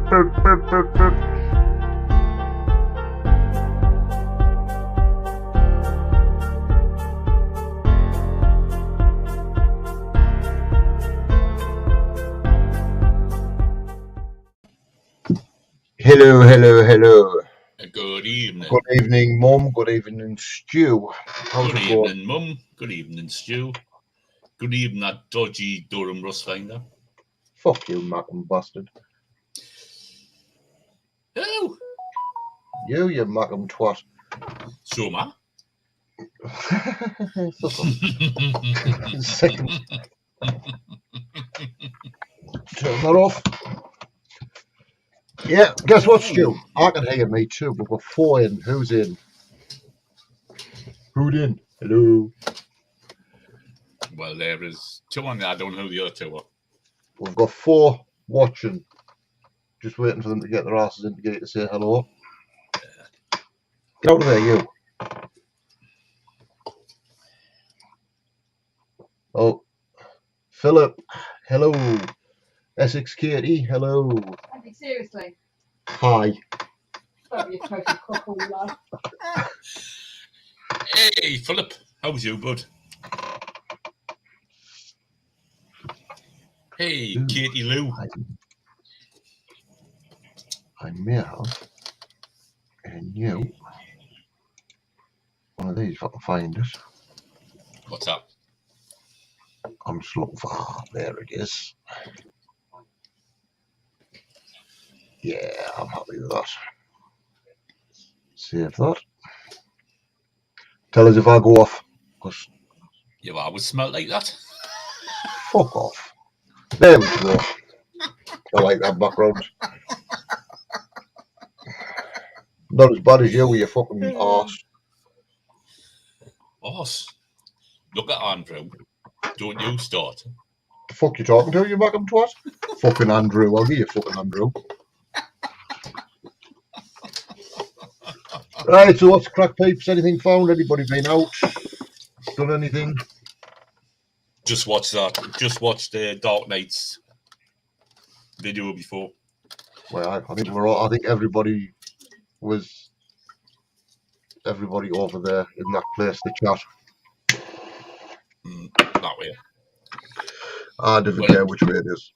Hello, hello, hello. Good evening. Good evening, Mum. Good evening, Stu. How's Good it going? evening, Mum. Good evening, Stu. Good evening, that dodgy Durham Rust finder. Fuck you, Mackham bastard. Hello. You Mackham twat. So, ma. Fuck off. Second. Turn that off. Yeah, guess what, Stu? I can hear me too. We've got 4 in. Who's in? Who'd in? Hello. Well, there is 2 on there. I don't know who the other 2 are. We've got 4 watching. Just waiting for them to get their asses in to get to say hello. Get out of there, you. Oh, Philip. Hello. Essex Katie. Hello. Andy, seriously. Hi. Don't be a total cock all life. Hey, Philip. How's you, bud? Hey, Ooh. Katie Lou. I may have a new one of these if I can find it. What's that? I'm just looking for. There it is. Yeah, I'm happy with that. Save that. Tell us if I go off. Cause You always smell like that. fuck off. There we go. I like that background. Not as bad as you with your fucking arse. Arse. Look at Andrew. Don't you start. The fuck you talking to, you Mackham twat? Fucking Andrew. I'll give you fucking Andrew. Right, so what's crack, peeps? Anything found? Anybody been out? Done anything? Just watch that. Just watch the Dark Knights video before. Well, I think we're all. I think everybody over there in that place to chat. That way. I don't care which way it is.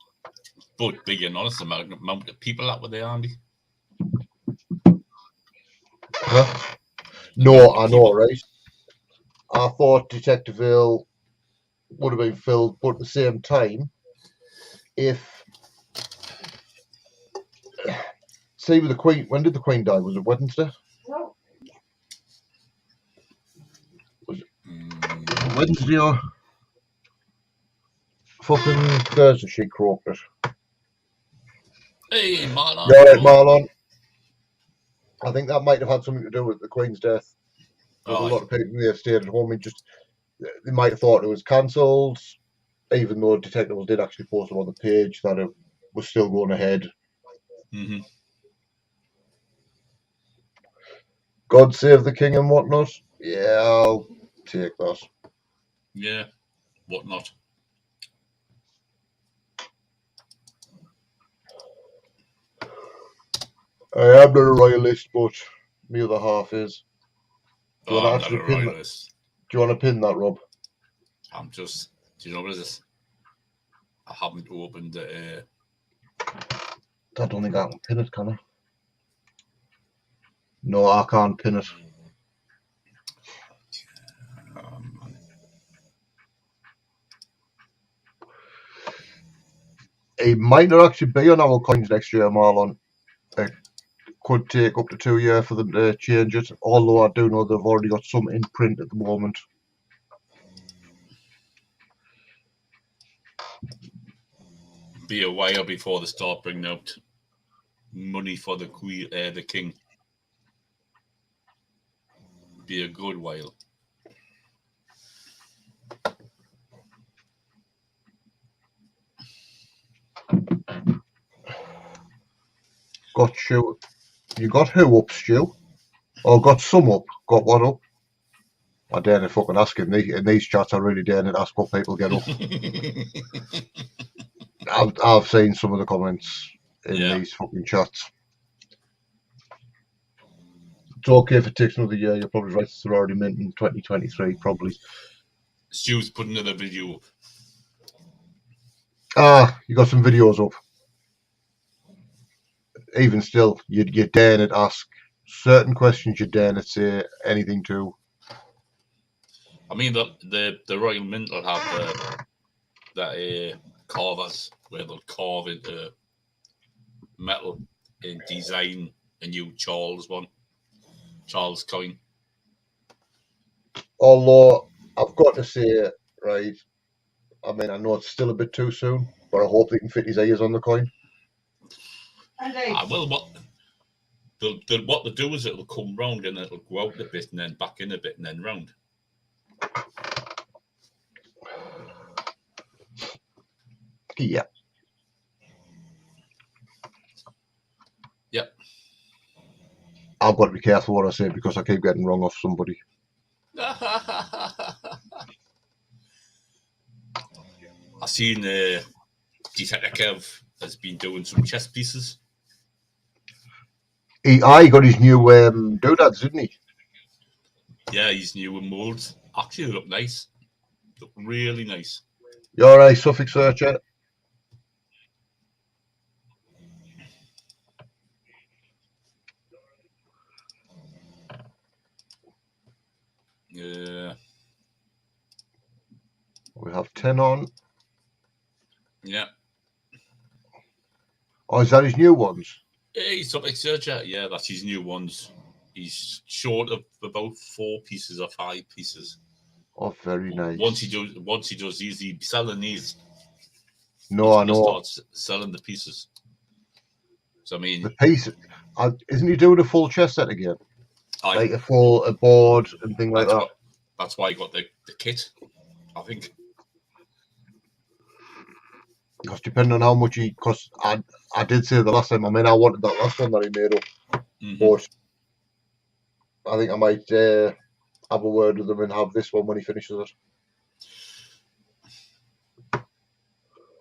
But being honest, the amount of people that were there, Andy. Huh? No, I know, right? I thought Detectiveville would have been filled, but at the same time, if see with the Queen, when did the Queen die? Was it Wednesday? No. Was it Wednesday or fucking Thursday? She croaked it. Hey, Marlon. You all right, Marlon? I think that might have had something to do with the Queen's death. A lot of people may have stayed at home and just they might have thought it was cancelled, even though Detectives did actually post it on the page that it was still going ahead. Mm-hmm. God save the king and whatnot. Yeah, I'll take that. Yeah, whatnot. I am not a royalist, but the other half is. Do you want to actually pin that? Do you want to pin that, Rob? I'm just. Do you know what it is? I haven't opened it. I don't think I can pin it, can I? No, I can't pin it. It might not actually be on our coins next year, Marlon. It could take up to 2 years for them to change it, although I do know they've already got some in print at the moment. Be a while before they start bringing out money for the queen, the king. Be a good while. Got Stu. You got who up, Stu? Or got some up? Got what up? I dare not fucking ask him. In these chats, I really dare not ask what people get up. I've seen some of the comments. in these fucking chats. It's okay if it takes another year. You're probably right. It's already meant in 2023, probably. Stu's put another video up. You got some videos up. Even still, you dare not ask certain questions. You dare not say anything to. I mean, the Royal Mint will have that carvers where they'll carve into metal and design a new Charles coin. Although I've got to say, right, I mean, I know it's still a bit too soon, but I hope they can fit his ears on the coin. Well, what they'll do is it'll come round and it'll go out a bit and then back in a bit and then round. Yeah. Yep. I've got to be careful what I say because I keep getting wrong off somebody. I've seen Detective Kev has been doing some chess pieces. He got his new doodads, didn't he? Yeah, his new molds actually look nice. Look really nice. You alright, Suffolk Searcher? Yeah. We have 10 on. Yeah. Oh, is that his new ones? Hey, Suffolk Searcher. Yeah, that's his new ones. He's short of about 4 pieces or 5 pieces. Oh, very nice. Once he does these, he'll be selling these. No, I know. Start selling the pieces. So I mean, the piece. Isn't he doing a full chess set again? Like a board and thing like that. That's why he got the kit, I think. Because depending on how much because I did say the last time. I mean, I wanted that last one that he made up, but I think I might have a word with him and have this one when he finishes it.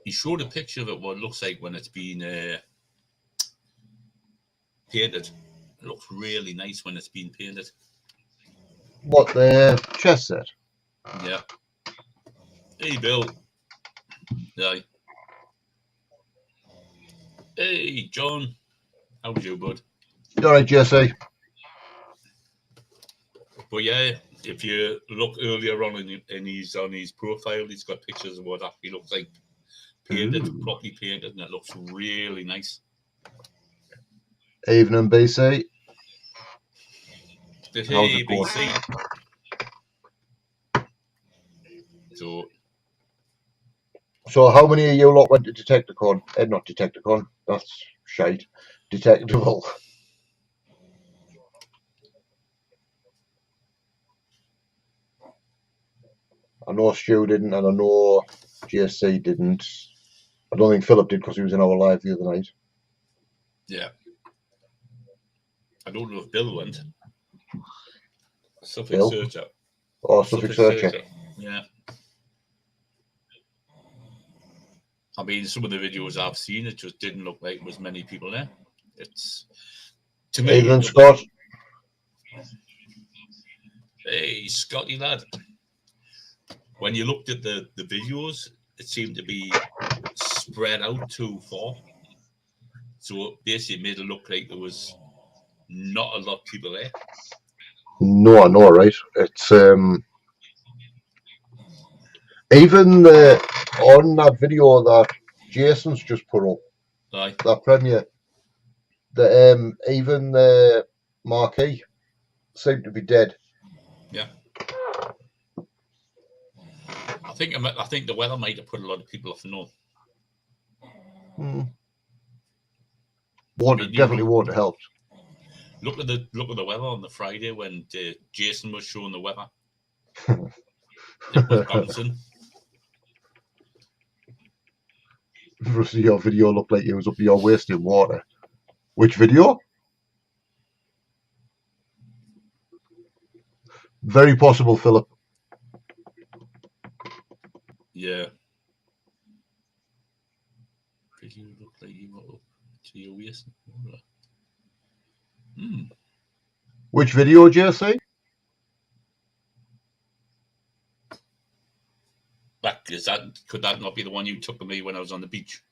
He showed a picture of it, what it looks like when it's been painted. It looks really nice when it's been painted. What, the chess set? Yeah. Hey, Bill. Yeah. Hey, John. How's you, bud? All right, Jesse. But yeah, if you look earlier on in his profile, he's got pictures of what he looks like painted, properly painted, and it looks really nice. Evening, BC. Hey, BC. So how many of you lot went to Detecticon? Not Detecticon, that's shite. Detectable. I know Stu didn't, and I know GSC didn't. I don't think Philip did because he was in our live the other night. Yeah. I don't know if Bill went. Suffolk Bill? Searcher. Oh, Suffolk Searcher. Yeah. I mean, some of the videos I've seen, it just didn't look like there was many people there. It's to me. Evening, Scott. Hey, Scotty lad. When you looked at the videos, it seemed to be spread out too far. So it basically made it look like there was not a lot of people there. No, I know, right? It's even on that video that Jason's just put up, that premiere, the even the marquee seemed to be dead. Yeah. I think the weather might have put a lot of people off the north. Definitely won't have helped. Look at the weather on the Friday when Jason was showing the weather. It was bouncing. Your video looked like it was up to your waist in water. Which video? Very possible, Philip. Yeah. Video looked like you were up TOS. Which video did you see? Could that not be the one you took of me when I was on the beach?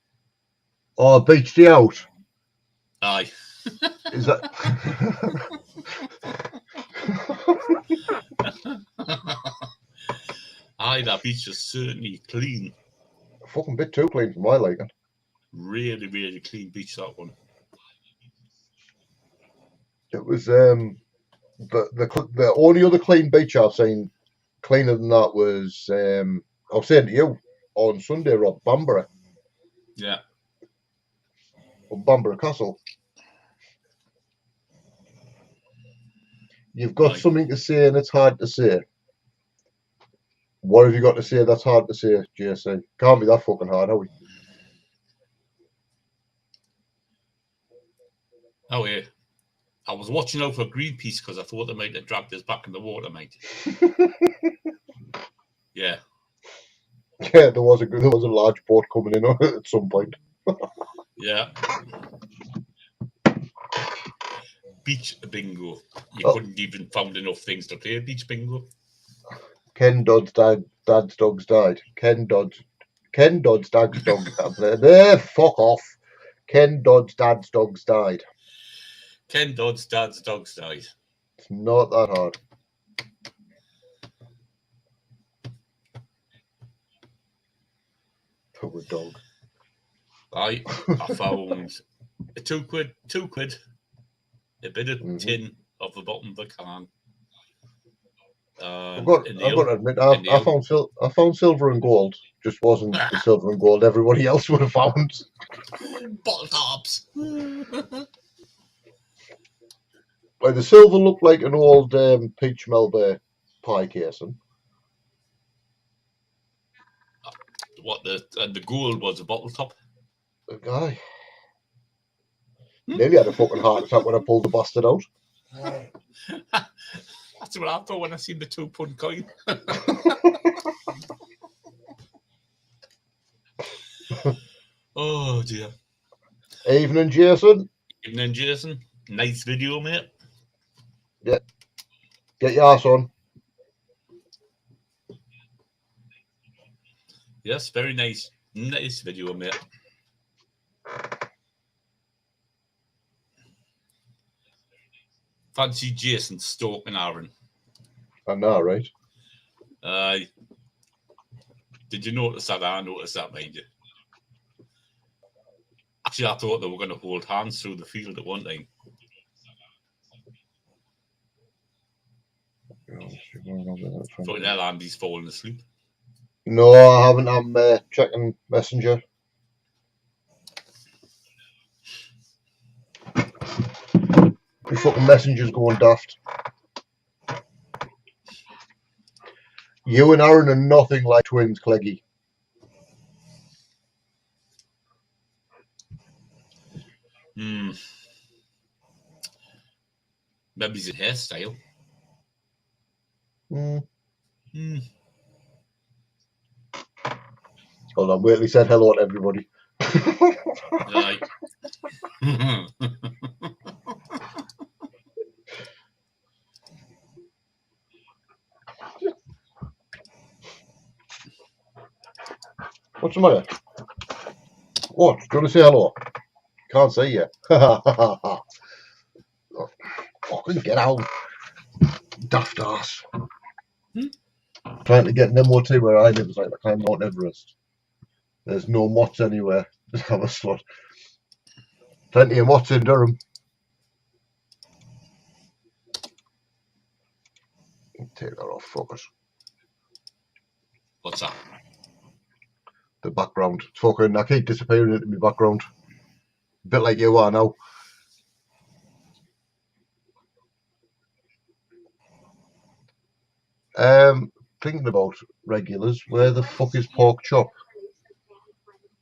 Oh, Beach Day Out. Aye. Is that? Aye, that beach was certainly clean. A fucking bit too clean for my liking. Really, really clean beach, that one. It was the only other clean beach I've seen cleaner than that was I was saying to you on Sunday, Rob, Bamborough. Yeah. Or Bamborough Castle. You've got something to say and it's hard to say. What have you got to say that's hard to say, JC? Can't be that fucking hard, are we? Oh, yeah. I was watching out for Greenpeace because I thought they might have dragged us back in the water, mate. Yeah. Yeah, there was a large boat coming in at some point. Yeah. Beach bingo. You couldn't even find enough things to play beach bingo. Ken Dodd's dad's dogs died. Ken Dodd's dad's dog. Fuck off. Ken Dodd's dad's dogs died. Ken Dodd's dad's dogs died. It's not that hard. Poor dog. I found a £2, a bit of tin off the bottom of the can. I've got to admit, I found silver and gold. Just wasn't the silver and gold everybody else would have found. Bottle tops. Like the silver looked like an old peach Melba pie casing. What the gold was a bottle top. The guy nearly had a fucking heart attack when I pulled the bastard out. That's what I thought when I seen the £2 coin. Oh dear. Evening, Jason. Evening, Jason. Nice video, mate. Yeah. Get your ass on. Yes, very nice. Nice video, mate. Fancy Jason stalking Aaron. I know, right? Did you notice that? I noticed that, mind you. Actually, I thought they were going to hold hands through the field at one time. Fucking hell, Andy's falling asleep. No, I haven't. I'm checking Messenger. My fucking Messenger's going daft. You and Aaron are nothing like twins, Cleggy. Maybe it's a hairstyle. Hold on, wait till he said hello to everybody. Right. What's the matter? What? Do you want to say hello? Can't see you. Fucking get out. Daft ass. Trying to get an MOT where I live is like climbing Mount Everest. There's no mots anywhere. Just have a slut. Plenty of mots in Durham. Take that off, focus. What's that? The background. It's fucking, I keep disappearing into my background. A bit like you are now. Thinking about regulars, where the fuck is Pork Chop?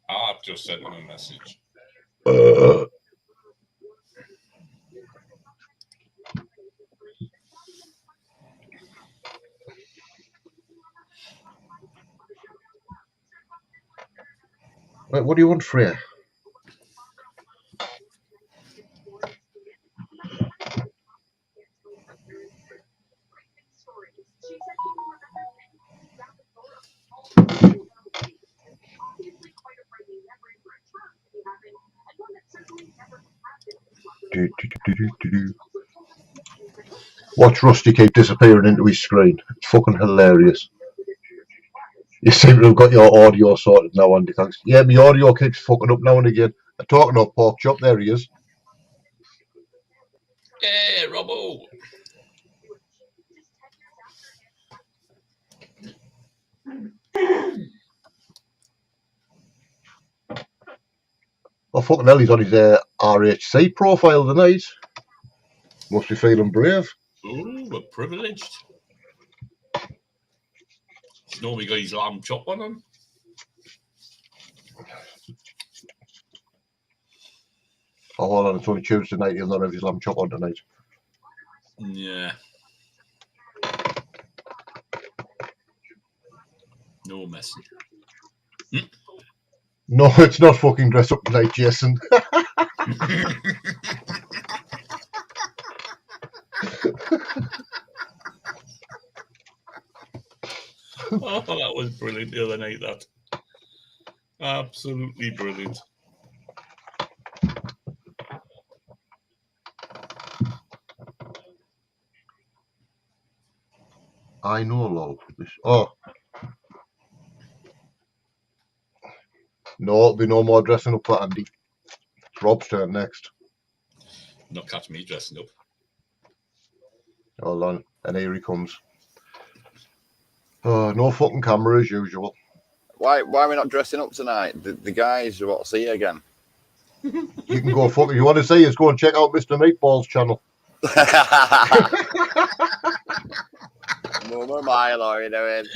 I've just sent him a message. Wait, what do you want, Freya? Watch Rusty keep disappearing into his screen. It's fucking hilarious. You seem to have got your audio sorted now, Andy. Thanks. Yeah, my audio keeps fucking up now and again. I'm talking of pork chop. There he is. Yeah, Robbo. Oh, fucking hell, he's on his RHC profile tonight. Must be feeling brave. Ooh, we're privileged. He's normally got his lamb chop on him. Oh, hold on, it's only Tuesday night. He'll not have his lamb chop on tonight. Yeah. No messing. No, it's not fucking dress up tonight, Jason. Oh, that was brilliant the other night, that. Absolutely brilliant. I know, love. Oh. No, there'll be no more dressing up for Andy. It's Rob's turn next. Not catch me dressing up. Hold on. And here he comes. No fucking camera as usual. Why are we not dressing up tonight? The guys want to see you again. You can go fuck. If you want to see us, go and check out Mr. Meatball's channel. Mama Milo, how you doing?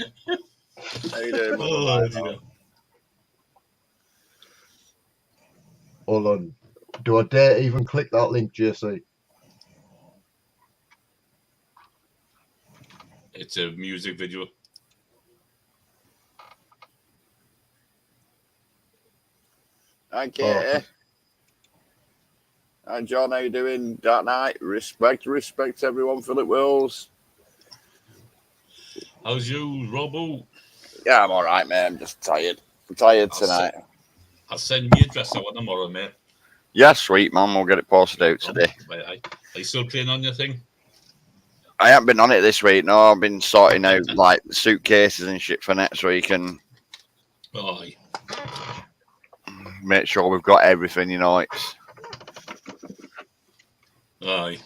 How you doing, Mama Milo? Hold on. Do I dare even click that link, JC? It's a music video. Okay. Oh. Hi, John, how you doing? Dark Knight. Respect everyone. Philip Wills. How's you, Robbo? Yeah, I'm all right, man. I'm just tired. I'm tired tonight. I'll send you a dress out tomorrow, mate. Yeah, sweet, man. We'll get it posted out today. Are you still playing on your thing? I haven't been on it this week. No, I've been sorting out like suitcases and shit for next week and make sure we've got everything. You know, it's. Aye.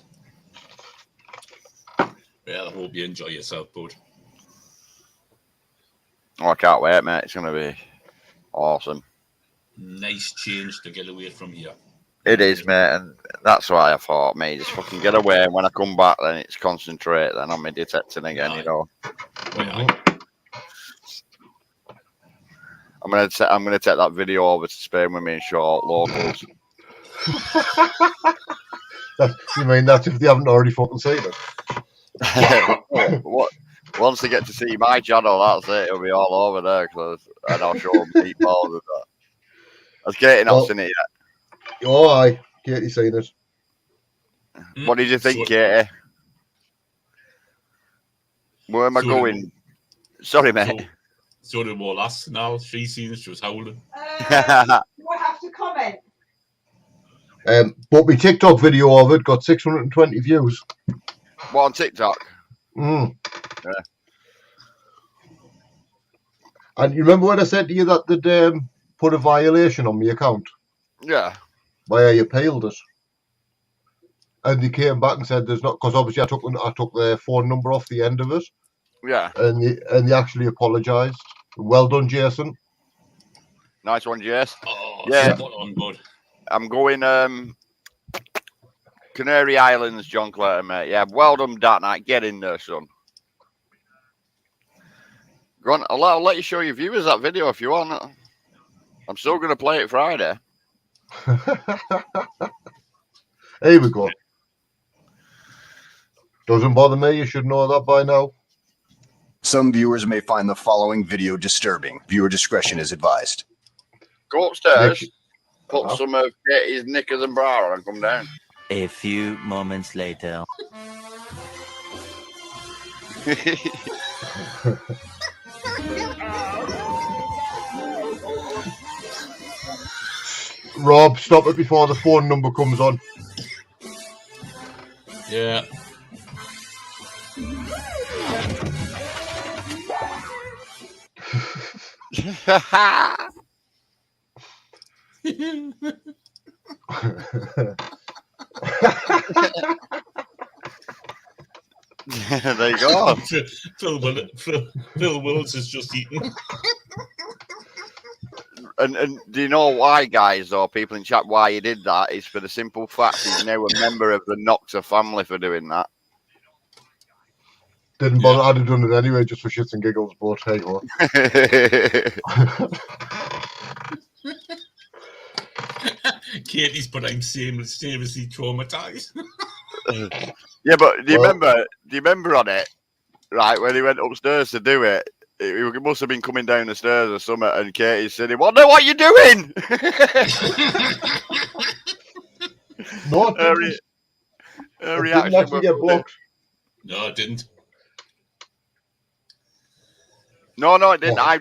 Well, I hope you enjoy yourself, bud. Oh, I can't wait, mate. It's gonna be awesome. Nice change to get away from here. It is, mate, and that's why I thought, mate, just fucking get away. And when I come back, then it's concentrate. Then I'm detecting again, you know. Well, I'm gonna take that video over to Spain with me and short locals. You mean that's if they haven't already fucking seen it? What? Once they get to see my channel, that's it. It'll be all over there, and I'll show them meatballs and that. Has Katie not seen it yet? Oh, aye. Katie's seen it. What did you think, Katie? Where am I going? Sorry, mate. So did Wallace. Now she's seen it. She was howling. Do I have to comment? But my TikTok video of it got 620 views. What, on TikTok? Yeah. And you remember when I said to you that they'd put a violation on my account? Yeah. Why you appealed it? And they came back and said there's not, because obviously I took their phone number off the end of it. Yeah. And they actually apologised. Well done, Jason. Nice one, Jace. Oh, yeah. Spot on, bud. I'm going Canary Islands, John Clayton, mate. Yeah, well done, Dark Knight. Get in there, son. Go on, I'll let you show your viewers that video if you want. I'm still going to play it Friday. Here we go. Doesn't bother me. You should know that by now. Some viewers may find the following video disturbing. Viewer discretion is advised. Go upstairs, put some of Katie's knickers and bra on and come down. A few moments later. Rob, stop it before the phone number comes on. Yeah. There you go. Phil Wills has just eaten. And do you know why, guys, or people in chat, why he did that? It's for the simple fact he's now a member of the Noxa family for doing that. Didn't bother. I'd have done it anyway, just for shits and giggles. But hey, what? Katie's, but I'm seriously traumatized. Yeah, but do you remember on it, right, when he went upstairs to do it, he must have been coming down the stairs or something, and Katie said, "What? What are you doing?" No, her it didn't reaction actually was, get blocked. No, it didn't. No, it didn't. I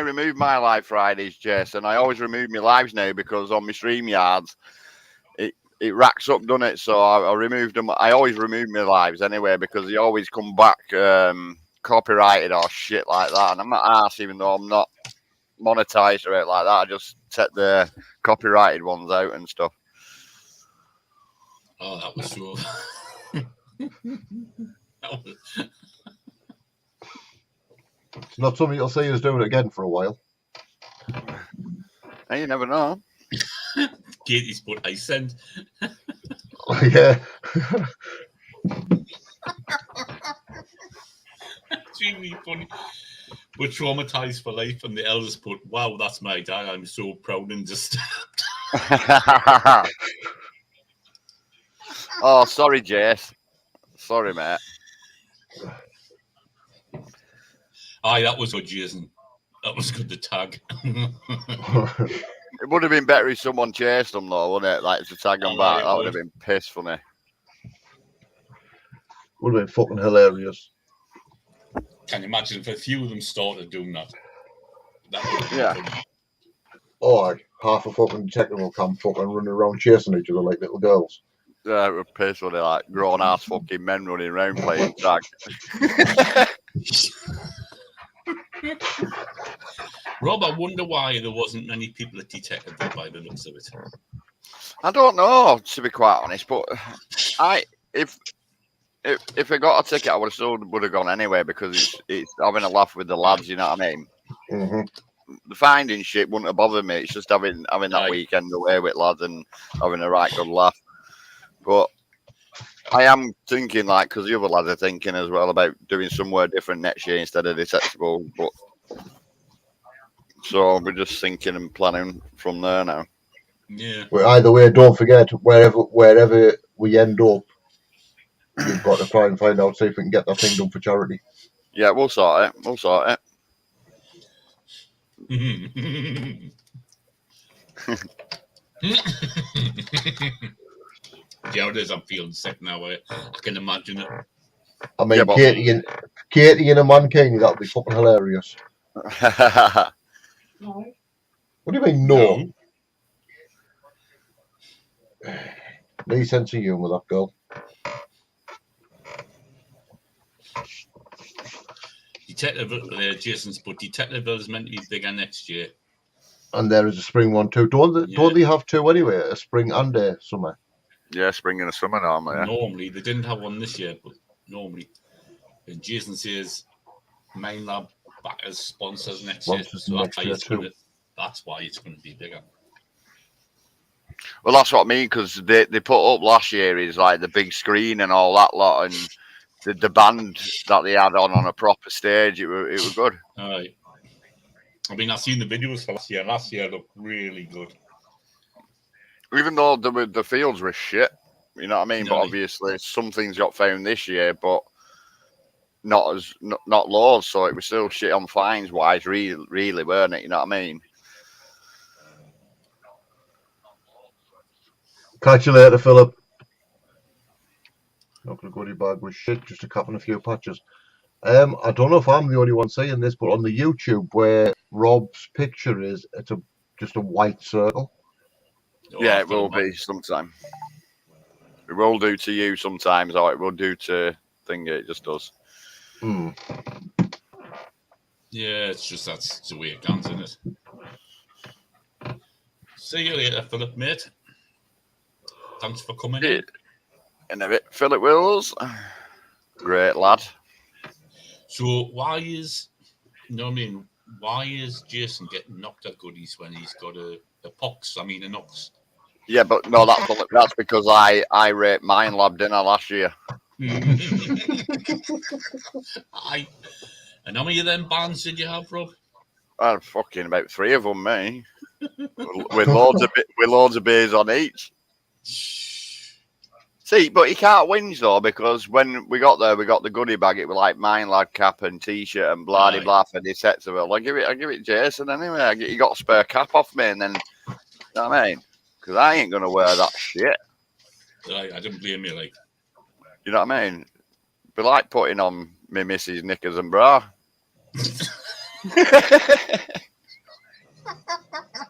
removed my live Fridays, Jess, and I always remove my lives now because on my StreamYards, it racks up, doesn't it? So I removed them. I always remove my lives anyway because they always come back copyrighted or shit like that. And I'm not arsed, even though I'm not monetized or it like that. I just set the copyrighted ones out and stuff. Oh, that was so. It's not something you'll see us doing again for a while. Hey, you never know. Katie's put I sent. Yeah. It's really funny. We're traumatized for life, and the elders put, "Wow, that's my dad. I'm so proud and disturbed." Oh, sorry, Jess. Sorry, mate. Aye, that was good, Jason. That was good to tag. It would have been better if someone chased them, though, wouldn't it? Like to tag them back. That would have been piss funny. Would have been fucking hilarious. Can you imagine if a few of them started doing that? That would have been funny. Oh, half a fucking detective will come fucking running around chasing each other like little girls. Yeah, it would piss funny, like grown ass fucking men running around playing tag. Rob, I wonder why there wasn't many people at Detective by the looks of it. I don't know, to be quite honest, but if I got a ticket, I would have gone anyway because it's having a laugh with the lads. You know what I mean? Mm-hmm. The finding shit wouldn't have bothered me. It's just having that weekend away with lads and having a right good laugh. But I am thinking, like, because the other lads are thinking as well about doing somewhere different next year instead of Detectable. But so we're just thinking and planning from there now. Yeah. Well, either way, don't forget wherever we end up, we've got to try and find out, see if we can get that thing done for charity. Yeah, we'll sort it. We'll sort it. Yeah, it is. I'm feeling sick now. I can imagine it. I mean, yeah, Katie and a mankini, that would be fucking hilarious. No. What do you mean, no? No sense of humour, that girl. Jason's put Detectiveville is meant to be bigger next year. And there is a spring one too. Don't they have two anyway? A spring and a summer. Yeah, spring and a summer normally. Yeah. Normally, they didn't have one this year, but normally. And Jason says Main Lab back as sponsors next year. So that's why it's going to be bigger. Well, that's what I mean, because they put up last year is like the big screen and all that lot, and the band that they had on a proper stage. It was good. Aye. I mean, I've seen the videos for last year. Last year looked really good. Even though the fields were shit, you know what I mean. No, but obviously, some things got found this year, but not loads. So it was still shit on finds wise, really, weren't it? You know what I mean. Catch you later, Philip. Not gonna goodie bag with shit, just a couple of few patches. I don't know if I'm the only one saying this, but on the YouTube where Rob's picture is, it's just a white circle. Yeah, it will be sometime. It will do to you sometimes, or it will do to thing. It just does. Hmm. Yeah, it's just that's the way it comes, isn't it? See you later, Philip, mate. Thanks for coming in. In a bit, Philip Wills, great lad. So why is, you know what I mean? Why is Jason getting knocked at goodies when he's got a pox? I mean, a knocks. Yeah, but no, that's because I raped mine lab dinner last year. Aye. And how many of them bands did you have, Rob? I had fucking about 3 of them, me, with loads of beers on each. See, but you can't whinge though, because when we got there, we got the goodie bag. It was like mine lad cap and t-shirt and blah de blah for the sets of it. I give it Jason anyway. You got a spare cap off me, and then you know what I mean? Because I ain't gonna wear that shit. I don't blame you, like. You know what I mean? Be like putting on me missus knickers and bra.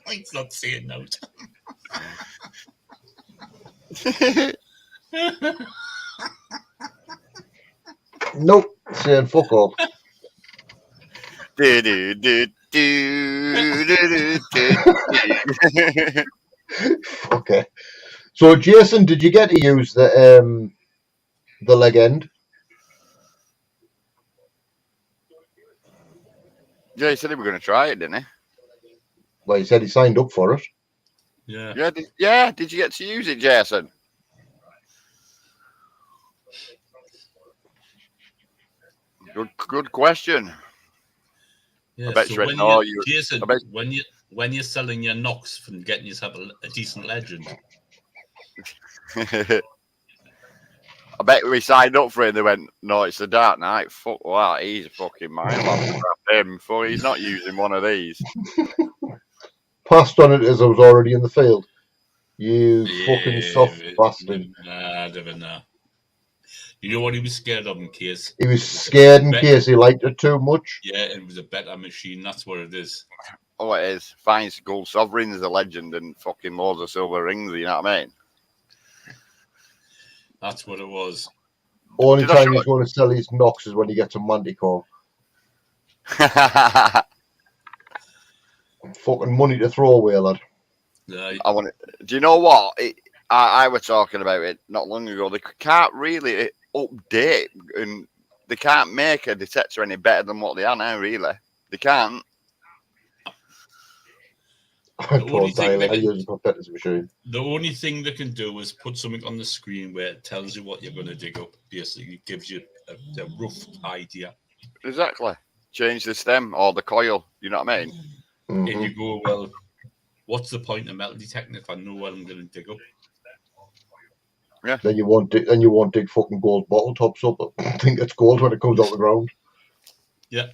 He's not saying no. Nope, saying fuck all. Okay. So, Jason, did you get to use the leg end? Yeah, he said he was going to try it, didn't he? Well, he said he signed up for it. Yeah. Yeah. Did you get to use it, Jason? Good question. Yeah. I bet So you when no, you, Jason, I bet, when you're selling your knocks from getting yourself a decent legend. I bet we signed up for it and they went, no, it's the Dark Knight. Fuck that. He's a fucking mind lad. Crap him. He's not using one of these. Passed on it as I was already in the field. You fucking soft bastard. Never know. You know what he was scared of in case? He was scared in case he liked it too much. Yeah, it was a better machine. That's what it is. Oh, it is. Finds gold sovereigns a legend and fucking loads of silver rings. You know what I mean? That's what it was. Only time he's going to sell his knocks is when he gets a Manticore. Fucking money to throw away, lad. I want it. Do you know what? I was talking about it not long ago. They can't really update and they can't make a detector any better than what they are now, really. They can't. I told Tyler I use a competitor's machine. The only thing they can do is put something on the screen where it tells you what you're going to dig up. Basically, it gives you a rough idea. Exactly. Change the stem or the coil. You know what I mean? Mm-hmm. And you go, well, what's the point of metal detecting if I know what I'm going to dig up? Yeah. Then you won't dig fucking gold bottle tops up. I think it's gold when it comes out the ground. Yeah.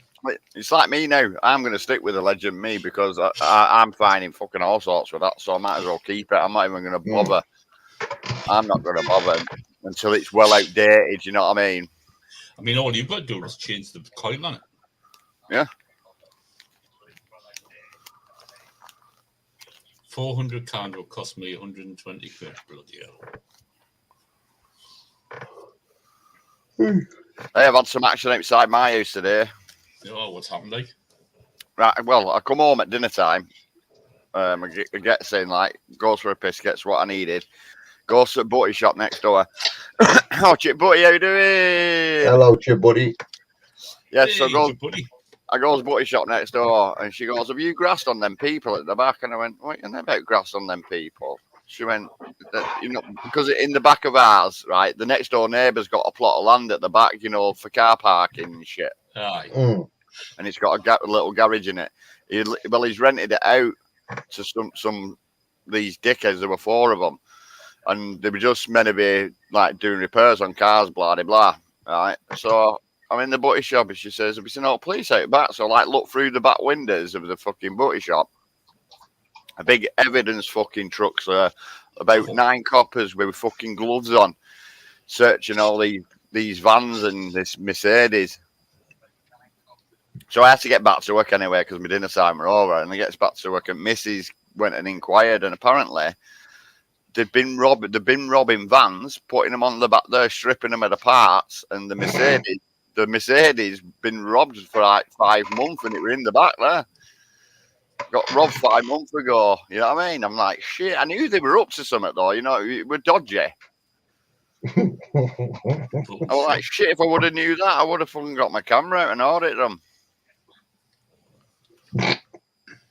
It's like me now. I'm going to stick with the legend me because I'm finding fucking all sorts with that. So I might as well keep it. I'm not even going to bother. I'm not going to bother until it's well outdated. You know what I mean? I mean, all you've got to do is change the coil on it. Yeah. 400 card will cost me 120 quid. Bloody hell. I've had some action outside my house today. Oh, what's happened, like? Right, well, I come home at dinner time. I get saying, like, goes for a piss, gets what I needed, goes to the butty shop next door. Oh, Chip Buddy, how you doing? Hello, Chip Buddy. Yeah, hey, so I go to the butty shop next door, and she goes, have you grassed on them people at the back? And I went, what you know about grass on them people? She went, you know, because in the back of ours, right, the next door neighbour's got a plot of land at the back, you know, for car parking and shit. Aye. And it's got a little garage in it. He's rented it out to some these dickheads. There were 4 of them, and they were just meant to be like doing repairs on cars, blah blah blah. Right. So I'm in the butty shop, and she says, "Have you seen all police out back?" So I like look through the back windows of the fucking butty shop. A big evidence fucking truck, sir. About 9 coppers with fucking gloves on, searching all these vans and this Mercedes. So I had to get back to work anyway because my dinner time were over, and I gets back to work, and Mrs. went and inquired, and apparently they'd been robbing vans, putting them on the back there, stripping them of the parts, and the Mercedes been robbed for like 5 months, and it were in the back there. Got robbed 5 months ago. You know what I mean? I'm like, shit. I knew they were up to something though. You know, it were dodgy. I was like, shit. If I would have knew that, I would have fucking got my camera out and audited them.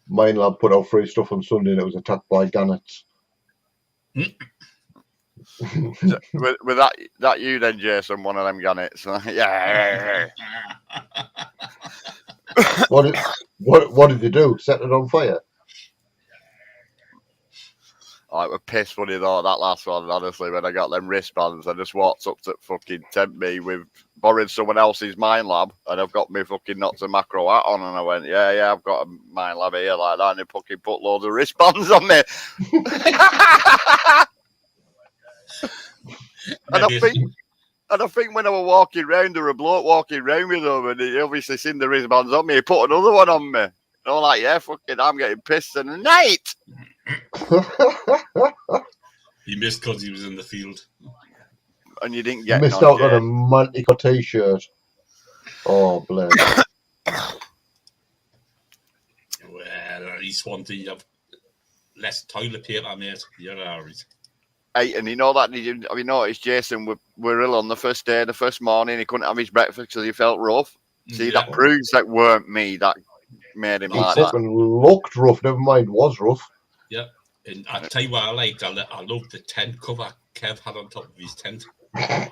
Mine lab put out free stuff on Sunday and it was attacked by gannets. with that you then, Jason, one of them gannets. Yeah. What did they do? Set it on fire? I was pissed funny though, that last one, honestly, when I got them wristbands. I just walked up to fucking tempt me with borrowing someone else's Mind Lab, and I've got my fucking Nuts and Macro hat on, and I went, yeah, I've got a Mind Lab here like that, and they fucking put loads of wristbands on me. And I think when I was walking round, there was a bloke walking round with them, and he obviously seen the wristbands on me. He put another one on me. And I'm like, yeah, fucking, I'm getting pissed in the night. He missed because he was in the field. And you didn't get missed out on a Manticore t-shirt. Oh, bless. Well, at least one thing, you have less toilet paper, mate. You're alright. Hey, and you know that, have you noticed Jason were ill on the first day, the first morning, he couldn't have his breakfast because he felt rough. See, that proves that weren't me that made him like that. He fucking looked rough, never mind was rough. Yeah, and I'll tell you what I liked, I love the tent cover Kev had on top of his tent. Yeah,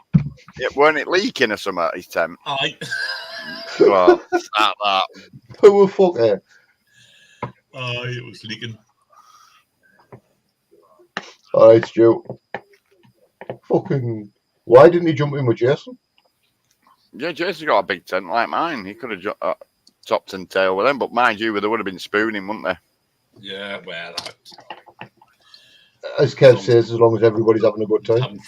weren't it leaking or something at his tent? Aye. Well, that. Who the fuck here? Aye, it was leaking. Alright, Stu. Fucking. Why didn't he jump in with Jason? Yeah, Jason's got a big tent like mine. He could have topped and tail with them, but mind you, they would have been spooning, wouldn't they? Yeah, well. As Kev says, as long as everybody's having a good time.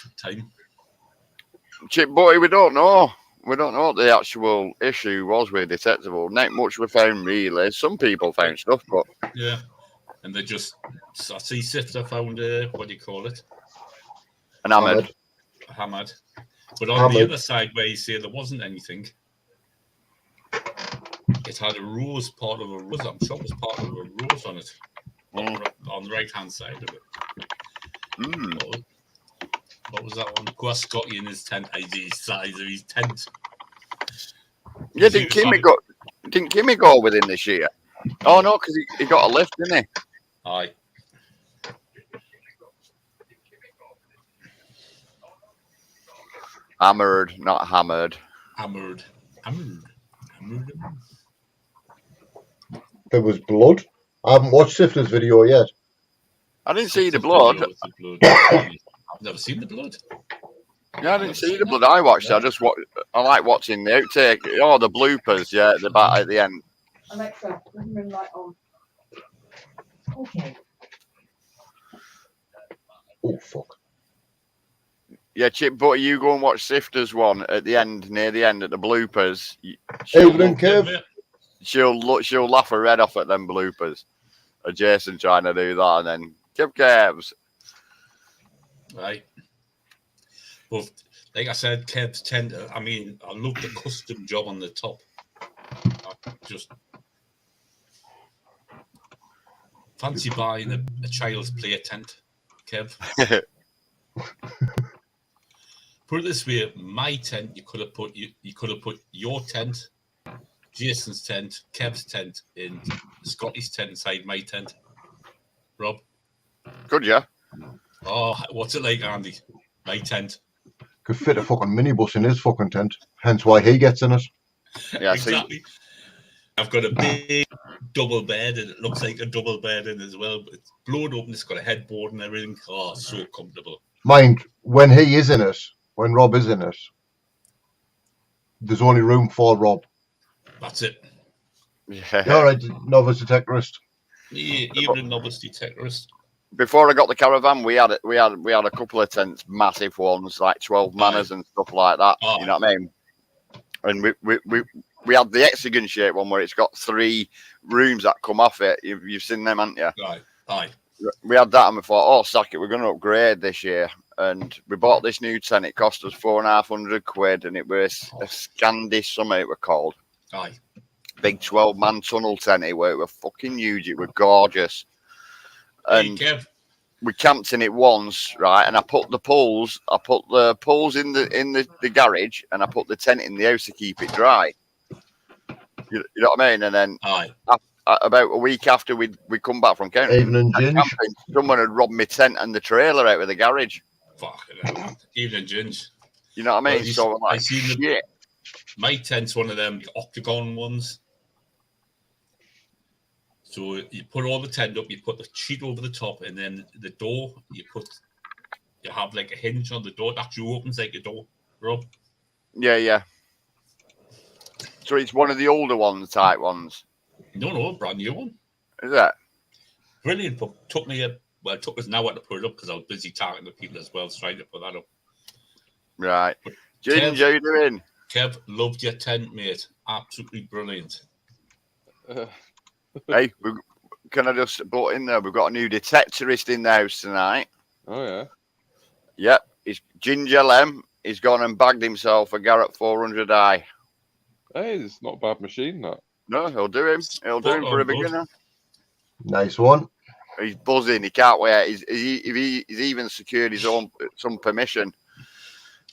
Chip boy, we don't know. We don't know what the actual issue was with Detectable. Not much we found, really. Some people found stuff, but. Yeah. And they just, I see Sifter found, what do you call it? An hammered. Hammered. But on the other side where you say there wasn't anything, it had a rose, part of a rose. I'm sure it was part of a rose on it. On the right-hand side of it. What was that one? Gus Scotty in his tent, the size of his tent. Yeah, didn't Kimmy go within this year? Oh, no, because he got a lift, didn't he? Aye. Hammered, not hammered. Hammered. There was blood. I haven't watched Sifter's video yet. I didn't see the blood. I've never seen the blood. Yeah, I didn't see the blood. I watched it. I like watching the outtake. Oh, the bloopers, yeah, the back at the end. Alexa, ring light on. Okay. Oh, fuck. Yeah, Chip, but you go and watch Sifter's one at the end, near the end, at the bloopers. She'll laugh her head off at them bloopers. Jason trying to do that, and then Kev's. Right. Well, like I said, Kev's tent. I mean, I love the custom job on the top. I just fancy buying a child's play tent, Kev. Put it this way: my tent, you could have put your tent, Jason's tent, Kev's tent, and Scotty's tent inside my tent. Rob, could you? Oh, what's it like, Andy? My tent could fit a fucking minibus in his fucking tent. Hence why he gets in it. Yeah, exactly. I've got a big double bed, and it looks like a double bed in as well. It's blown open. It's got a headboard and everything. Oh, so comfortable. Mind, when he is in it, when Rob is in it, there's only room for Rob. That's it. Yeah. All right, novice detectorist. Yeah, even novice detectorist. Before I got the caravan, we had a couple of tents, massive ones, like 12 manners and stuff like that. Oh. You know what I mean? And we had the hexagon shaped one where it's got 3 rooms that come off it. You've seen them, haven't you? Right. Aye. we had that and we thought, oh, sack it, we're going to upgrade this year. And we bought this new tent. It cost us £450, and it was a Scandi something it were called. Aye. Big 12-man tunnel tent. It were fucking huge. It were gorgeous. And Hey, Kev. we camped in it once, right? And I put the poles in the garage, and I put the tent in the house to keep it dry. You know what I mean? And then about a week after we come back from camping, someone had robbed my tent and the trailer out of the garage. Fucking evening, Ginge. You know what I mean? Well, so I'm like, shit. My tent's one of them octagon ones. So you put all the tent up, you put the sheet over the top, and then the door, you have like a hinge on the door that actually opens like a door, Rob. Yeah. So it's one of the older ones, type ones. No, brand new one. Is that? Brilliant. But it took us an hour to put it up because I was busy talking to people as well, trying to put that up. Right. Ginge, how you doing? Kev, loved your tent, mate. Absolutely brilliant. Hey, can I just put in there? We've got a new detectorist in the house tonight. Oh, yeah. Yep. It's Ginger Lem. He's gone and bagged himself a Garrett 400i. Hey, it's not a bad machine, that. No, he'll do him. He'll do him for a beginner. Nice one. He's buzzing. He can't wait. He's even secured his own some permission.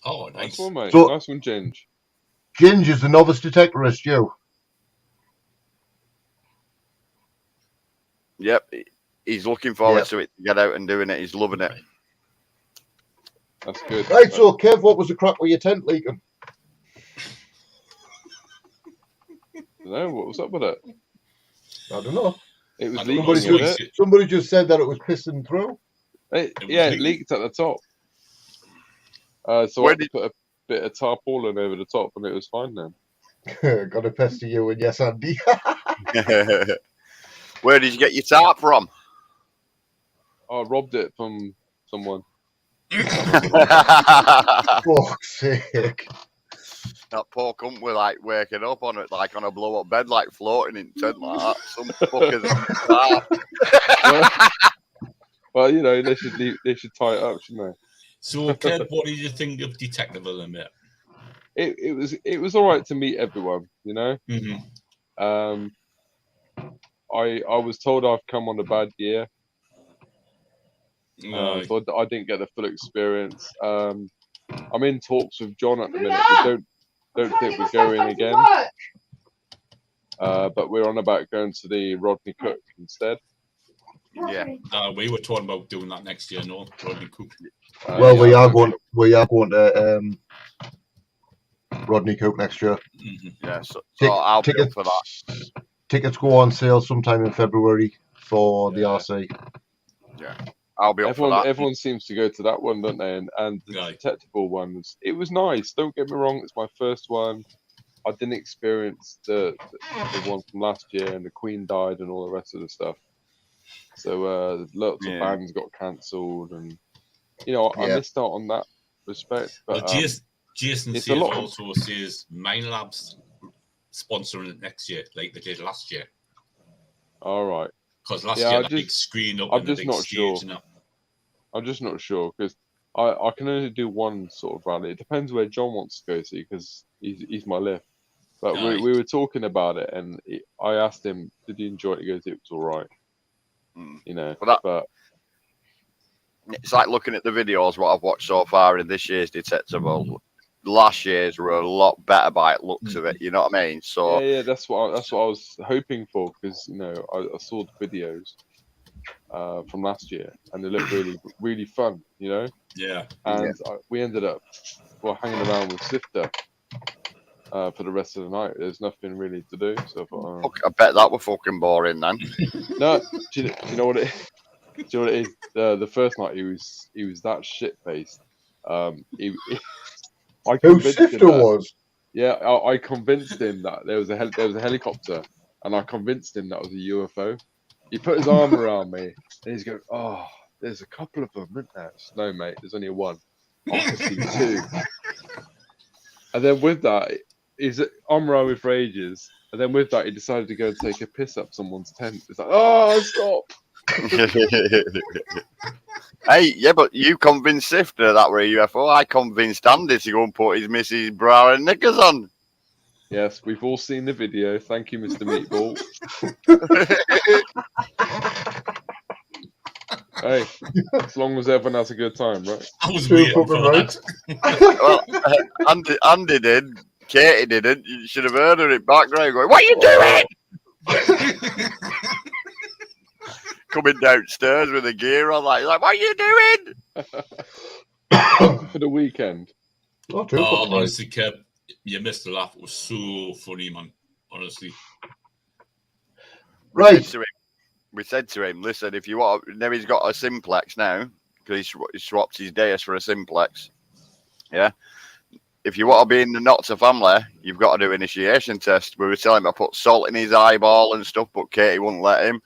Oh, nice. Nice one, mate. So, nice one, Ginge. Ginge is the novice detectorist, you. Yep. He's looking forward to it to get out and doing it. He's loving it. That's good. Right, so Kev, what was the crack with your tent leaking? No, what was up with it? I don't know. It was leaking. Somebody just said that it was pissing through. It leaked at the top. So I put a bit of tarpaulin over the top, and it was fine then. Got to pester you, and yes, Andy. Where did you get your tarp from? I robbed it from someone. Fuck's sake. That poor cunt were like waking up on it, like on a blow up bed, like floating in tent like that. Some fuckers on the tarp. Well, you know, they should tie it up, shouldn't they? So, Kev, what did you think of Detectiveville, mate? It was all right to meet everyone, you know. Mm-hmm. I was told I've come on a bad year, so I didn't get the full experience. I'm in talks with John at the minute. We don't think we're going again, but we're on about going to the Rodney Cook instead. Yeah, we were talking about doing that next year. No, Rodney Cook. Well, we are going to Rodney Cook next year. Mm-hmm. Yeah, so I'll be up for that. Tickets go on sale sometime in February for the RC. Yeah, I'll be up for that. Everyone seems to go to that one, don't they? And the Detectable one it was nice. Don't get me wrong, it's my first one. I didn't experience the one from last year, and the Queen died, and all the rest of the stuff. So lots of bands got cancelled, and you know I missed out on that respect. But Jason says also says Mine Labs sponsoring it next year, like they did last year. All right. Because last year, the big screen up and the big stage. I'm just not sure because I can only do one sort of rally. It depends where John wants to go to because he's my lift. But we were talking about it, and I asked him, "Did he enjoy it?" He goes, "It was all right." You know, but it's like looking at the videos what I've watched so far in this year's Detectable. Last year's were a lot better by the looks of it. You know what I mean? So yeah, that's what I was hoping for because you know I saw the videos from last year and they looked really really fun. You know? Yeah. And we ended up hanging around with Sifter for the rest of the night. There's nothing really to do. So I thought, I bet that were fucking boring then. No, do you know what it is? Do you know what it is? The first night he was that shit faced. Who Sifter was? Yeah, I convinced him that there was a helicopter, and I convinced him that was a UFO. He put his arm around me, and he's going, "Oh, there's a couple of them, isn't there?" No, mate, there's only one. I can see two. And then with that, he's arm around me for ages. And then with that, he decided to go and take a piss up someone's tent. It's like, "Oh, stop!" Hey, yeah, but you convinced Sifter that were a UFO. I convinced Andy to go and put his Mrs. bra and knickers on. Yes, we've all seen the video. Thank you, Mr. Meatball. Hey, as long as everyone has a good time, right? I was Too waiting fucking for right. that. Well, Andy did. Katie didn't. You should have heard her in background going, "What are you doing?" Coming downstairs with the gear on, like, what are you doing? For the weekend. Oh, too Oh, fucking right. honestly, Kev, you missed the laugh. It was so funny, man. Honestly. Right. We said to him, listen, if you want, now he's got a simplex now because he swapped his Deus for a simplex. Yeah. If you want to be in the Notza family, you've got to do initiation test. We were telling him to put salt in his eyeball and stuff, but Katie wouldn't let him.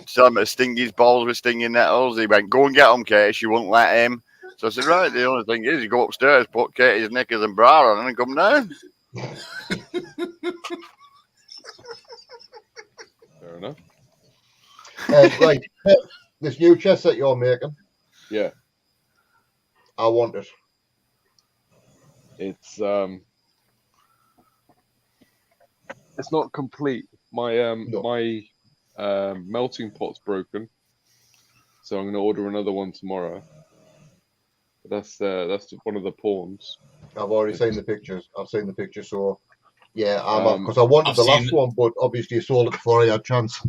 Tell him to sting his balls with stinging nettles. He went, go and get them, Katie. She wouldn't let him. So I said, right, the only thing is you go upstairs, put Katie's knickers and bra on and come down. Fair enough. Right. This new chest that you're making, Yeah. I want it. It's not complete. My melting pot's broken, so I'm gonna order another one tomorrow. But that's one of the pawns. I've already seen the pictures. I've seen the pictures, so yeah, I'm up because I wanted I've the last seen- one, but obviously you sold it before I had a chance.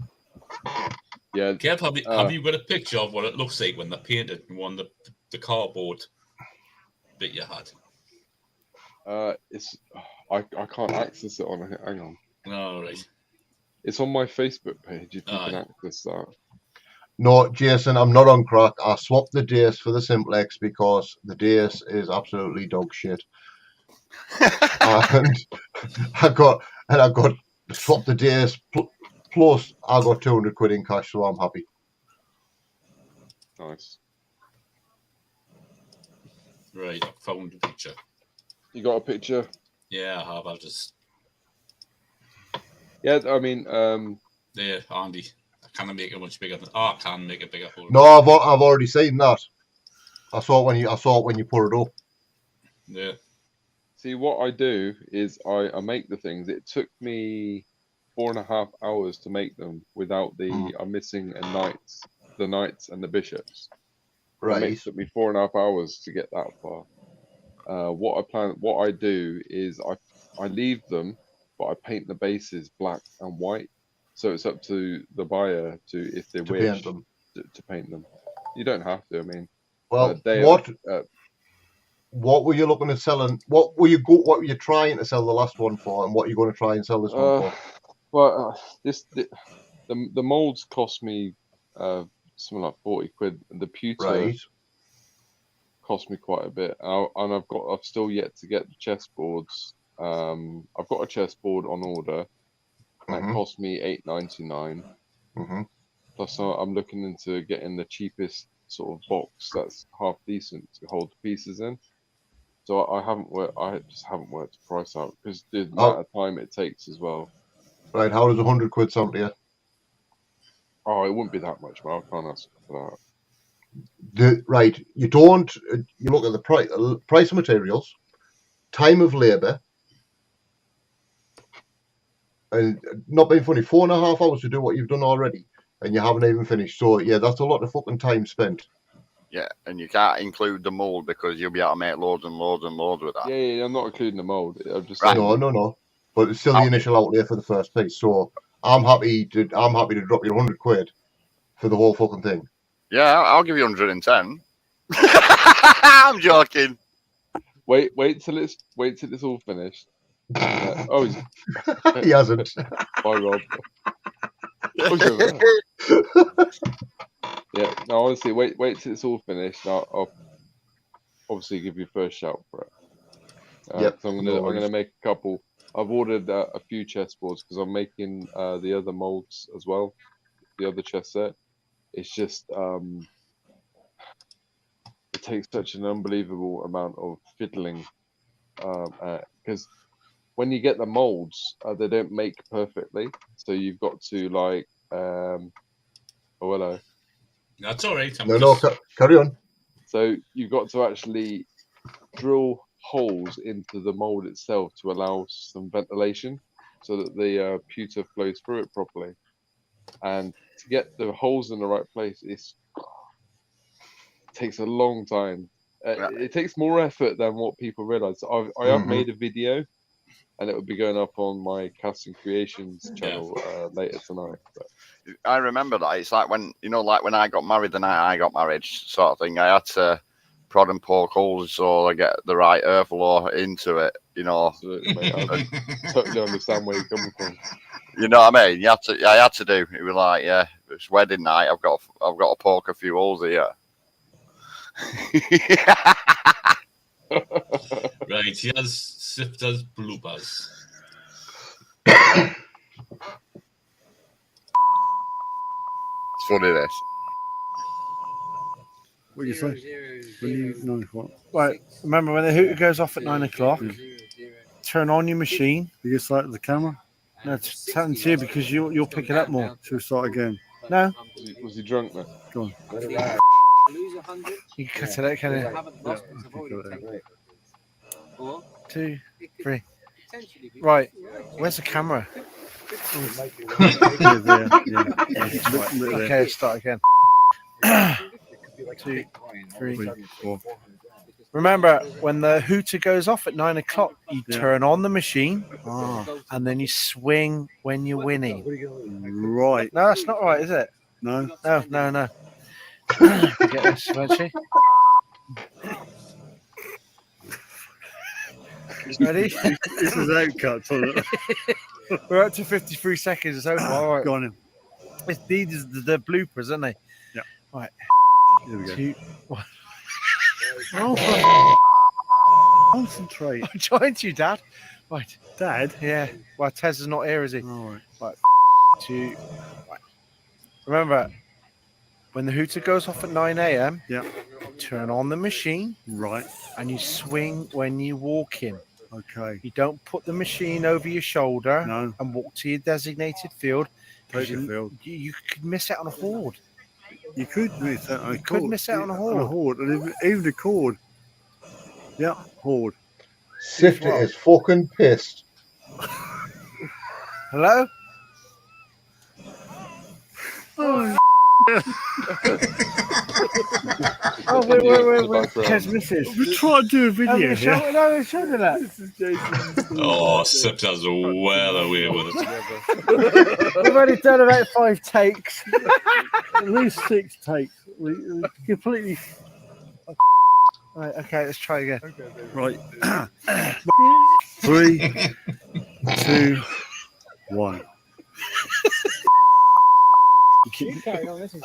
Yeah. Kev, have you got a picture of what it looks like when they're painted and on the cardboard bit you had? It's I can't access it on. Hang on. All right. It's on my Facebook page. If you Aye. can access that. No, Jason, I'm not on crack. I swapped the Deus for the Simplex because the Deus is absolutely dog shit. And I got swapped the Deus plus I got 200 quid in cash, so I'm happy. Nice. Right, I found the picture. You got a picture? Yeah, I have. I'll just. Yeah, I mean, There, Andy. Can I make it much bigger? I can make it bigger. No, I've already seen that. I saw it when you put it up. Yeah. See, what I do is I make the things. It took me 4.5 hours to make them without the. I'm missing the knights and the bishops. Right. It took me 4.5 hours to get that far. What I do is I leave them, but I paint the bases black and white. So it's up to the buyer to, if they wish, paint them. To paint them. You don't have to. I mean, Well, what were you looking at selling? What were you trying to sell the last one for, and what are you going to try and sell this one for? Well, the molds cost me something like 40 quid. The pewter cost me quite a bit, and I've still yet to get the chessboards. I've got a chessboard on order. That cost me $8.99. Plus, I'm looking into getting the cheapest sort of box that's half decent to hold the pieces in. So I just haven't worked the price out because the amount of time it takes as well. Right, how does 100 quid sound to you? Oh, it wouldn't be that much, but I can't ask for Right, you don't. You look at the price of materials, time of labour, and not being funny, 4.5 hours to do what you've done already, and you haven't even finished. So yeah, that's a lot of fucking time spent. Yeah, and you can't include the mold because you'll be able to make loads and loads and loads with that. Yeah, I'm not including the mold. I'm just Right. saying. No. But it's still the initial outlay for the first piece. So I'm happy to drop you 100 quid for the whole fucking thing. Yeah, I'll give you 110. I'm joking. Wait till it's all finished. He hasn't. Bye, Rob. Yeah, no, honestly, wait till it's all finished. I'll obviously give you first shout for it. Yep. I'm gonna make a couple. I've ordered a few chessboards because I'm making the other molds as well, the other chess set. It's just it takes such an unbelievable amount of fiddling because when you get the molds, they don't make perfectly, so you've got to like Oh, hello. That's all right. No, carry on. So you've got to actually drill holes into the mold itself to allow some ventilation so that the pewter flows through it properly. And to get the holes in the right place, it takes a long time. It takes more effort than what people realize. I have made a video, and it will be going up on my Casting Creations channel later tonight. But I remember that. It's like when I got married, the night I got married, sort of thing. I had to prod and poke holes so I get the right airflow into it. Absolutely, mate. I totally understand where you're coming from. You know what I mean? I had to do. It was like, yeah, it's wedding night. I've got to poke a few holes here. Right, here's Sifter's bloopers. It's funny, this. What do you say? Right, remember when the hooter goes off at 9 o'clock, turn on your machine. You just like the camera? No, it's turn to you because you'll pick it up more. Should we start again? No. Was he drunk then? Go on. You can cut it out, can you? 1, 2, 3. Right, where's the camera? Okay, start again. 2, 3, 4. Remember, when the hooter goes off at 9 o'clock, you turn on the machine, and then you swing when you're winning. Right. No, that's not right, is it? No. No. Get this, won't she? Ready? This is outcut. We're up to 53 seconds. It's over. All right. Go on in. These are the bloopers, aren't they? Yeah. Right. Here we go. 2, 1. Concentrate. I'm trying to, Dad. Right. Dad? Yeah. Well, Tez is not here, is he? All right. 2, 1. Remember, when the hooter goes off at 9 a.m., turn on the machine. Right. And you swing when you walk in. Okay. You don't put the machine over your shoulder and walk to your designated field. Take your field. You could miss out on a horde. You could miss out on a horde. Miss out on a horde. And even a cord. Yeah, horde. Sifter is fucking pissed. Hello? Wait. Tez misses. We're trying to do a video here. No, show me that. This is Jason. Oh, Sifter's well away with it. We've already done about 5 takes. At least 6 takes. We completely... Right, okay, let's try again. Right. 3, 2, 1. Keep carrying on. This is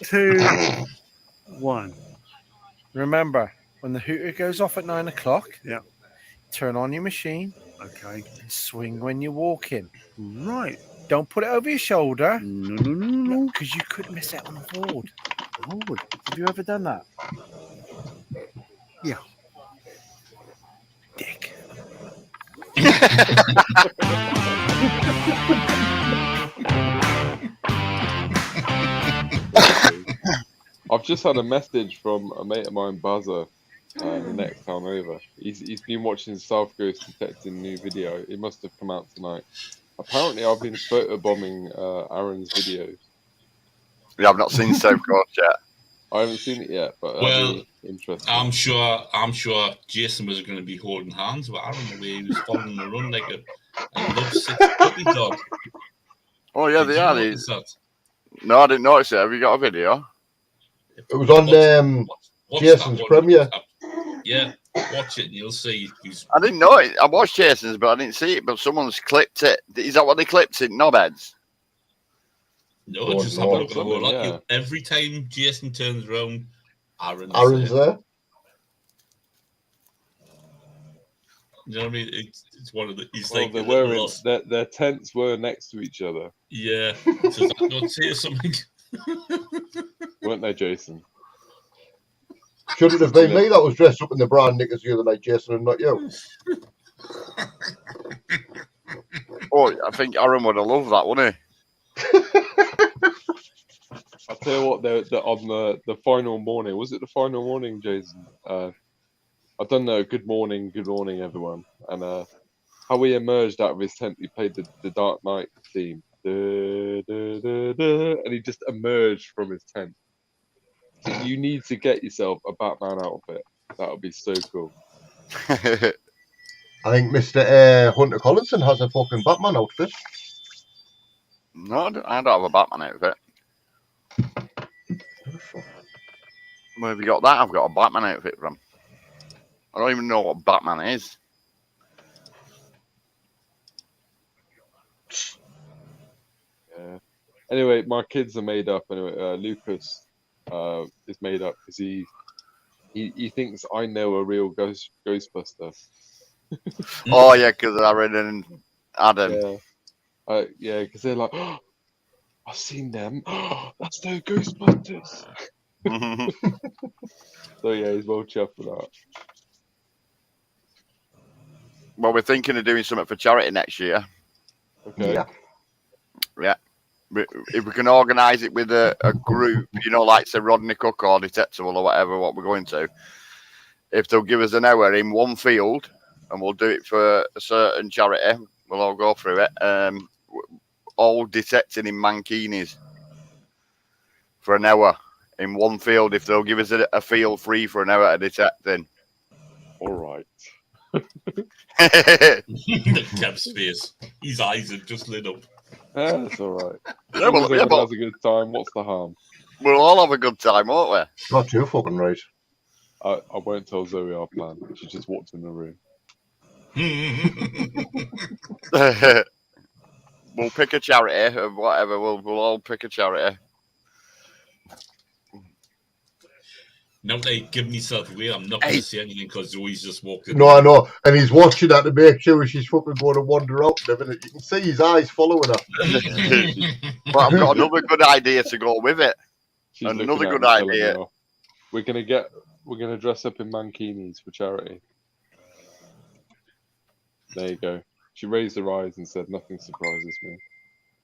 2, 1. Remember, when the hooter goes off at 9 o'clock, turn on your machine. Okay. And swing when you're walking. Right. Don't put it over your shoulder. No. Because you could miss out on a horde. Have you ever done that? Yeah. Dick. I've just had a message from a mate of mine, Buzzer, the next town over. He's been watching South Coast Detecting new video. It must have come out tonight. Apparently, I've been photobombing Aaron's videos. Yeah, I've not seen South Coast yet. I haven't seen it yet, but interesting. I'm sure Jason was going to be holding hands with Aaron the way he was following the run like a lovesick puppy dog. Oh yeah, they are. No, I didn't notice it. Have you got a video? It was on Jason's premiere. Yeah, watch it and you'll see. I didn't know it. I watched Jason's, but I didn't see it. But someone's clipped it. Is that what they clipped it? Knobheads? No, just have a look at the whole lot. Yeah. Every time Jason turns around, Aaron's there. You know what I mean? It's one of the. He's well, like they were their tents were next to each other. Yeah. So that not say something. Weren't they, Jason? Shouldn't have been me that was dressed up in the brand knickers the other night, Jason, and not you. Oh, I think Aaron would have loved that, wouldn't he? tell you what, on the final morning, was it the final morning, Jason? I done good morning, everyone, and how he emerged out of his tent. He played the Dark Knight theme, and he just emerged from his tent. So you need to get yourself a Batman outfit. That would be so cool. I think Mr. Hunter Collinson has a fucking Batman outfit. No, I don't have a Batman outfit. Where have you got that? I've got a Batman outfit from. I don't even know what Batman is. Yeah. Anyway, my kids are made up. Anyway, Lucas is made up because he thinks I know a real Ghostbuster. Oh yeah, because Aaron and Adam. Yeah, because they're like, oh, I've seen them. Oh, that's no Ghostbusters. So yeah, he's well chuffed with that. Well, we're thinking of doing something for charity next year. Okay. Yeah. If we can organise it with a group, like say Rodney Cook or Detectable or whatever, what we're going to, if they'll give us an hour in one field and we'll do it for a certain charity, we'll all go through it, all detecting in mankinis for an hour in one field, if they'll give us a field free for an hour to detect in. All right. Kev's face. His eyes have just lit up. Yeah, that's all right. Yeah, but has a good time. What's the harm? We'll all have a good time, won't we? Not too fucking right. I won't tell Zoe our plan. She just walked in the room. We'll pick a charity or whatever. We'll all pick a charity. Now that I've given myself away, I'm not going to say anything because Zoe's just walked in. No, I know. And he's watching that to make sure she's fucking going to wander out in a minute. You can see his eyes following her. But I've got another good idea to go with it. She's another good idea. We're gonna dress up in mankinis for charity. There you go. She raised her eyes and said, "Nothing surprises me."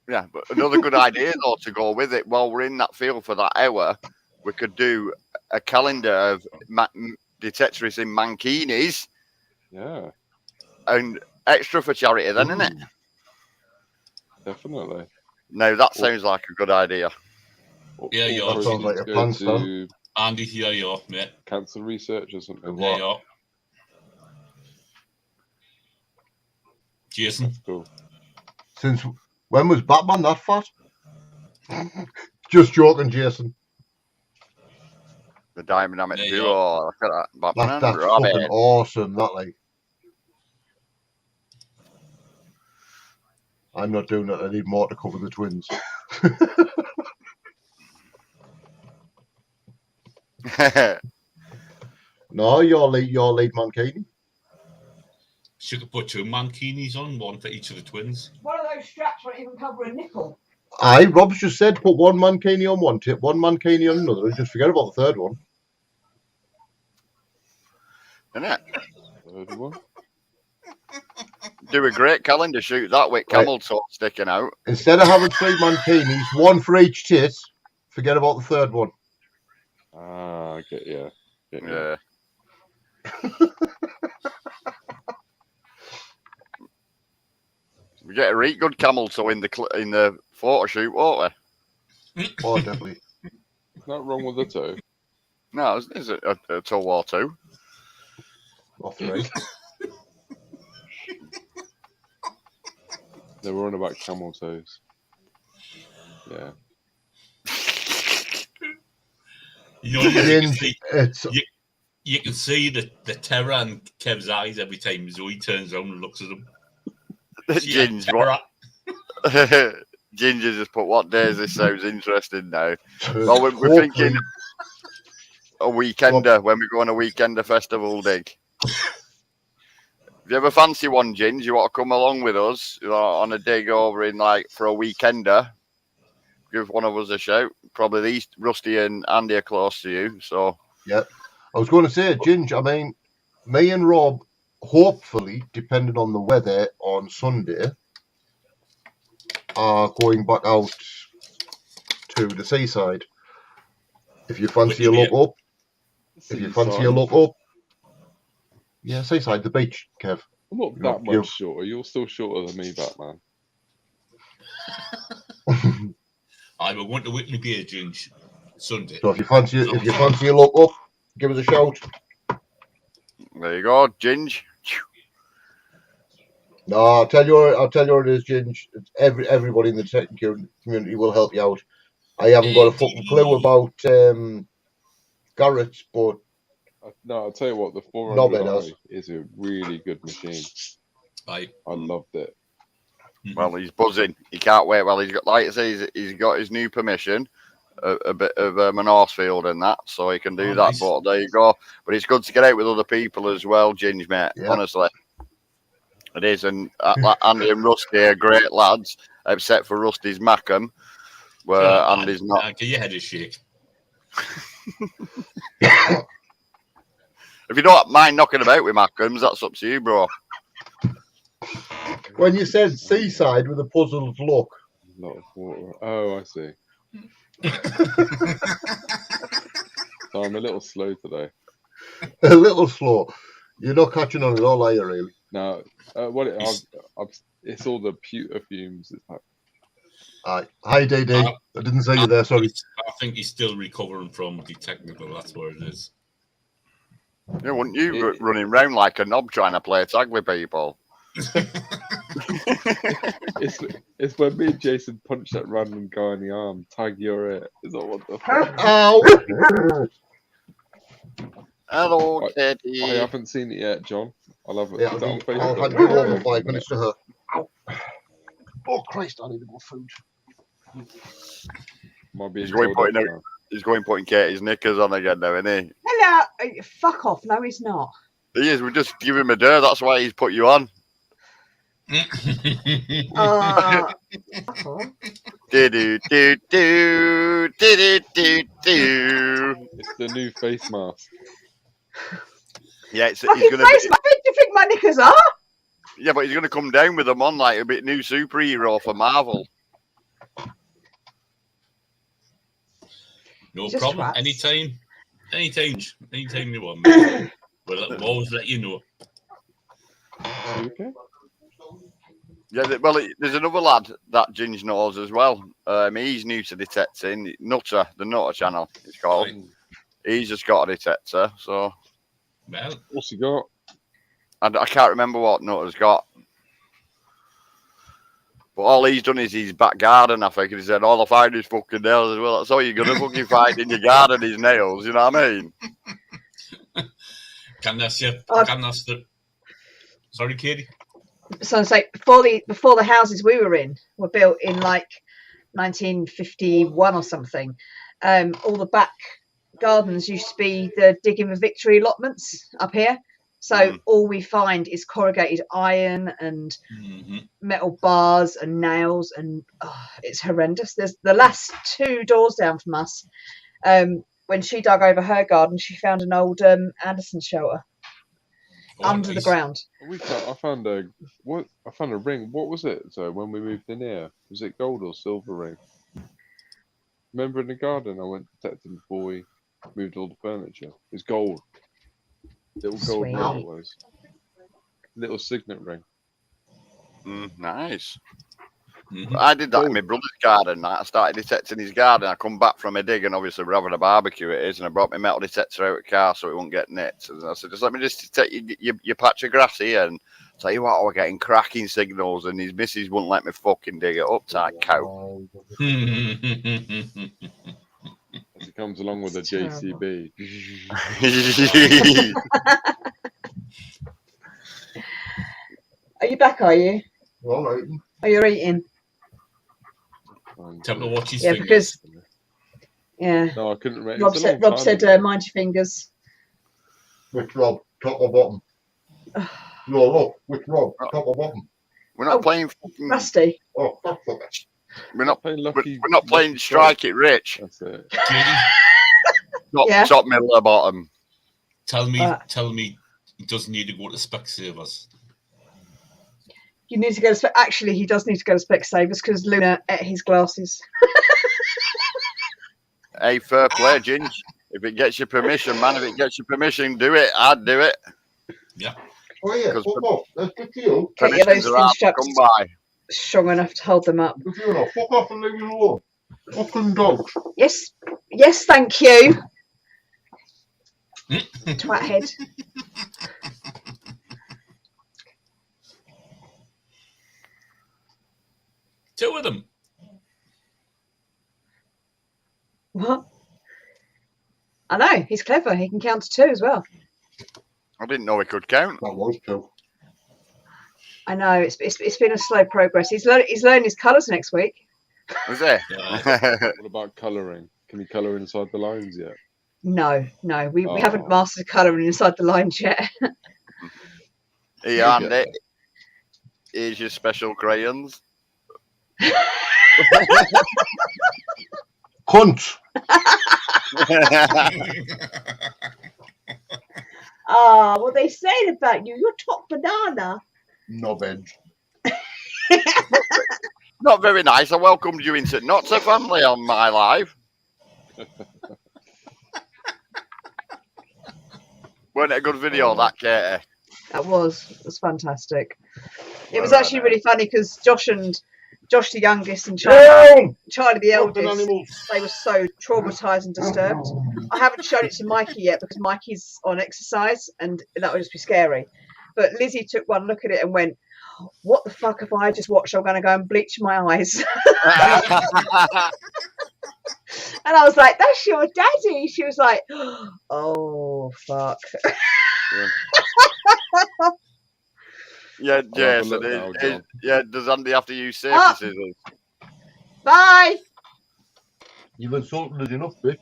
Yeah, but another good idea though to go with it while we're in that field for that hour, we could do a calendar of detectorists in mankinis. Yeah. And extra for charity then, isn't it? Definitely. No, that sounds like a good idea. Yeah, you sounds like a plan, son. Andy, here you are, mate. Cancer research or something. There you are. Jason. That's cool. Since when was Batman that fat? Just joking, Jason. The dynamic duo. Look at that. Batman That's and Robin. fucking awesome. That like. I'm not doing that. I need more to cover the twins. No, your lead Mankini. She could put 2 mankinis on, one for each of the twins. One of those straps won't even cover a nipple. Aye, Rob's just said put one Mankini on one tip, one Mankini on another, and just forget about the third one. Isn't it? Third one. Do a great calendar shoot that with camel toe sticking out. Instead of having 3 Mankinis, one for each tit, forget about the third one. Ah, I get you. Yeah. We get a really good camel toe in the photo shoot, won't we? Oh, definitely. Not wrong with the toe. No, is it a toe or 2? Or 3. They were on about camel toes. Yeah. You can see the terror in Kev's eyes every time Zoe turns around and looks at him. Ginger just put, what days this sounds interesting now. Well, we're thinking a weekender when we go on a weekender festival dig. If you ever fancy one, Ginge, you want to come along with us on a dig over in for a weekender, give one of us a shout. Probably these Rusty and Andy are close to you, so. Yeah. I was going to say, Ginge, I mean, me and Rob, hopefully, depending on the weather on Sunday, are going back out to the seaside. If you fancy a look up, yeah, seaside, the beach, Kev. I'm not that much shorter. You're still shorter than me, Batman. I will want to Whitney Beer Ginge Sunday. So if you fancy a look up, give us a shout. There you go, Ginge. No, I'll tell you what it is, Ginge. Everybody in the tech community will help you out. I haven't got a fucking clue about Garrett's, but no, I'll tell you what, the 400i is a really good machine. I loved it. Well, he's buzzing. He can't wait. Well, he's got, like I say, he's got his new permission, a bit of an Horsefield and that, so he can do that. Nice. But there you go. But it's good to get out with other people as well, Ginge, mate. Yeah. Honestly, it is. And Andy and Rusty are great lads, except for Rusty's Mackham, where Andy's not. Get your head a shake. If you don't mind knocking about with Mackhams, that's up to you, bro. When you said seaside with a puzzled look. A lot of water. Oh, I see. So I'm a little slow today. A little slow. You're not catching on at all, are you, really? No. It's all the pewter fumes. It's like... Hi, DD. I didn't say you there, sorry. I think he's still recovering from the technical, that's what it is. Yeah, wouldn't you running around like a knob trying to play tag with people? It's when me and Jason punch that random guy in the arm. Tag, you're it. Is that what the fuck? Ow! Hello, Teddy. I haven't seen it yet, John. I love it. Yeah, I'll hand you over 5 minutes to her. Ow. Oh Christ! I need more food. He's going putting Katie's knickers on again now, isn't he? Hello. Fuck off. No, he's not. He is. We just give him a dare. That's why he's put you on. Do. It's the new face mask. Yeah, he's going to. How big do you think my knickers are? Yeah, but he's going to come down with them on like a bit new superhero for Marvel. No problem. Rats. Anytime you want. We'll always let you know. Okay. Yeah, well, there's another lad that Ginge knows as well. He's new to detecting. Nutter, the Nutter channel, it's called. Right. He's just got a detector, so. Well, what's he got? I can't remember what Nutter's got. But all he's done is his back garden, I think. And he said, all I find is fucking nails as well. That's all you're going to fucking find in your garden is nails, you know what I mean? Sorry, Katie. So it's like before the houses we were in were built in like 1951 or something. All the back gardens used to be the digging for victory allotments up here. So all we find is corrugated iron and metal bars and nails, and it's horrendous. There's the last 2 doors down from us. When she dug over her garden, she found an old Anderson shelter under the ground. I found a ring. What was it? So when we moved in here, was it gold or silver ring? Remember in the garden, I went detecting before we moved all the furniture. It's gold. Little gold ring it was. Little signet ring. Nice. I did that in my brother's garden. I started detecting his garden. I come back from a dig, and obviously we're having a barbecue it is, and I brought my metal detector out of the car so it won't get nicked. And I said, just let me just detect your patch of grass here, and tell you what, we're getting cracking signals, and his missus wouldn't let me fucking dig it up, tight cow. As it comes along with a JCB. Are you back, are you? All right. Oh, you're eating? Tell me what his fingers. Because... Yeah. No, I couldn't remember. Rob said mind your fingers. Which Rob? Top or bottom? No, look. Which Rob? Top or bottom? We're not playing fucking... Rusty. Oh, that's okay. We're not playing Strike It Rich. That's it. Top, middle, or bottom. Tell me he doesn't need to go to Specsavers. You need to go to actually he does need to go to Specsavers because Luna ate his glasses. Hey, fair play, Ginge. If it gets your permission, man, if it gets your permission, do it. I'd do it. Yeah. Oh yeah, fuck off. That's good to you. Get your Permissions loose are hard to straps come by. strong enough to hold them up. Good to you now. Fuck off and leave me alone. Fucking dogs. Yes, yes, thank you. Twat head. Two of them. What? I know, he's clever. He can count to 2 as well. I didn't know he could count. That was 2. I know, it's been a slow progress. He's learning his colours next week. Was there? What about colouring? Can he colour inside the lines yet? No, we haven't mastered colouring inside the lines yet. Yeah, Andy. Here's your special crayons. Cunt. Ah, what they saying about you? You're top banana. No veg. Not very nice. I welcomed you into not a family on my live. Wasn't it a good video, that, Katie? That was fantastic. It was actually really funny because Josh the youngest and Charlie the eldest, they were so traumatised and disturbed. I haven't shown it to Mikey yet because Mikey's on exercise and that would just be scary. But Lizzie took one look at it and went, "What the fuck have I just watched? I'm going to go and bleach my eyes." And I was like, "That's your daddy." She was like, "Oh fuck." Yeah, Jason. Does Andy have to use safety scissors? Bye. You've insulted us enough, bitch.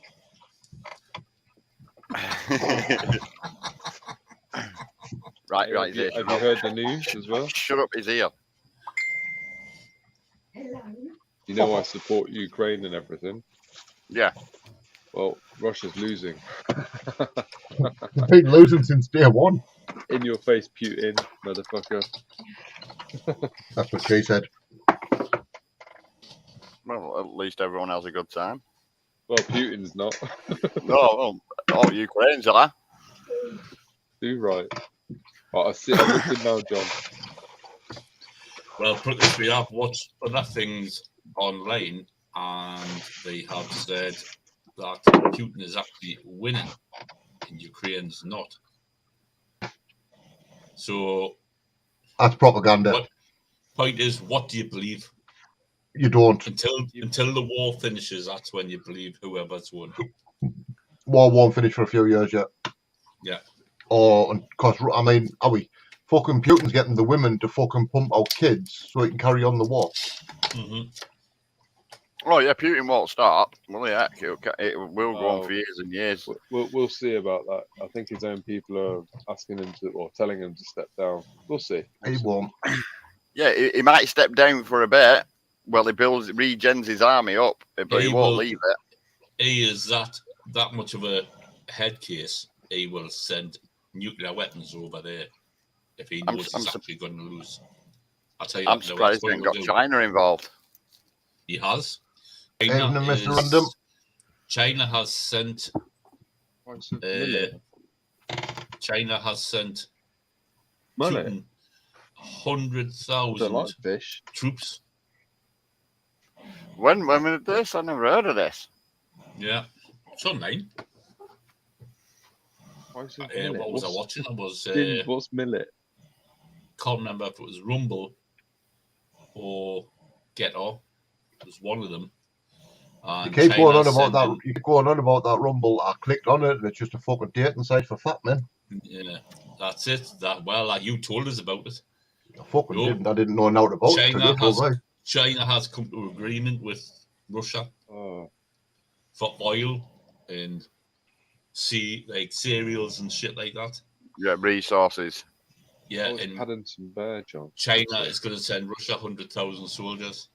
Right. Have you heard the news as well? Shut up his ear. You know I support Ukraine and everything. Yeah. Well, Russia's losing. They've been losing since day one. In your face, Putin, motherfucker. That's what she said. Well, at least everyone has a good time. Well, Putin's not. No, Ukraine's are. Do right. I see. I'm listening now, John. Well, put this, we have watched other things online, and they have said that Putin is actually winning, and Ukraine's not. So that's propaganda. Point is, what do you believe? You don't. Until the war finishes, that's when you believe whoever's won. War won't finish for a few years yet. Yeah. Because I mean, are we fucking Putin's getting the women to fucking pump out kids so he can carry on the war? Mm-hmm. Oh yeah, Putin won't stop. Well, yeah, it will go on for years and years. We'll see about that. I think his own people are asking him to, or telling him to step down. We'll see. He won't. Yeah, he might step down for a bit. Well, he regens his army up, but he won't leave it. He is that much of a head case. He will send nuclear weapons over there if he knows he's actually going to lose. I'll tell you. I'm surprised he ain't got China involved. He has. China has sent. China has sent money. 100,000 troops. When did this? I never heard of this. Yeah, it's online. What was I watching? I was. What's millet? Can't remember if it was Rumble or Getter. It was one of them. You keep going on about that. You keep going on about that Rumble. I clicked on it, and it's just a fucking dating site for fat men. Yeah, that's it. You told us about it. I fucking didn't. I didn't know nothing about it. China has come to an agreement with Russia for oil and cereals and shit like that. Yeah, resources. Yeah, and Paddington Bear, John. China is going to send Russia 100,000 soldiers.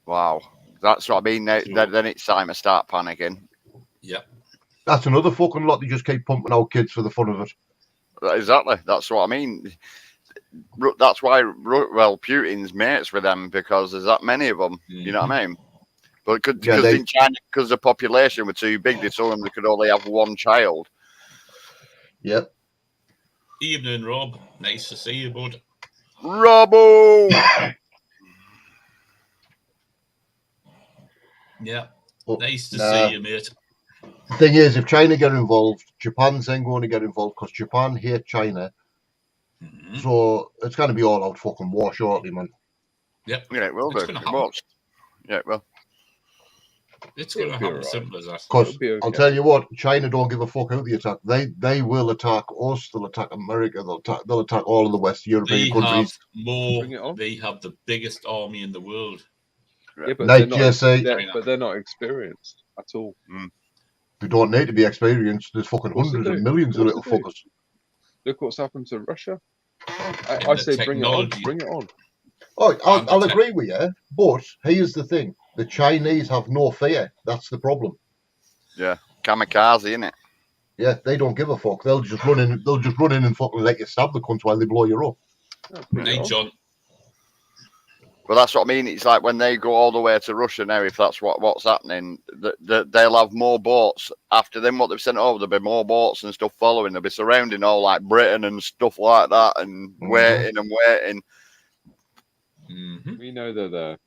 Wow, that's what I mean. Then it's time to start panicking. Yeah, that's another fucking lot. They just keep pumping out kids for the fun of it. Exactly. That's what I mean. That's why, Putin's mates with them, because there's that many of them. Mm-hmm. You know what I mean? But because in China, because the population were too big, they told them they could only have one child. Yep. Evening, Rob. Nice to see you, bud. Robbo! Yeah. But, nice to see you, mate. The thing is, if China get involved, Japan's then going to get involved because Japan hate China. Mm-hmm. So it's going to be all out fucking war shortly, man. Yep. Yeah, it will do. Yeah, well. It's going to happen as simple as that. Because I'll tell you what, China don't give a fuck who they attack. They will attack us. They'll attack America. They'll attack all of the West European countries. They have the biggest army in the world. Yeah, but they're not experienced at all. They don't need to be experienced. There's fucking hundreds of millions of little fuckers. Look what's happened to Russia. I say bring it on. Bring it on. Oh, I'll agree with you, but here's the thing: the Chinese have no fear. That's the problem. Yeah, kamikaze, innit? Yeah, they don't give a fuck. They'll just run in. They'll just run in and fucking let you stab the cunts while they blow you up. Hey, John. Well, that's what I mean. It's like when they go all the way to Russia now. If that's what's happening, they'll have more boats after them. What they've sent over, there'll be more boats and stuff following. They'll be surrounding all like Britain and stuff like that, and waiting and waiting. Mm-hmm. We know they're there.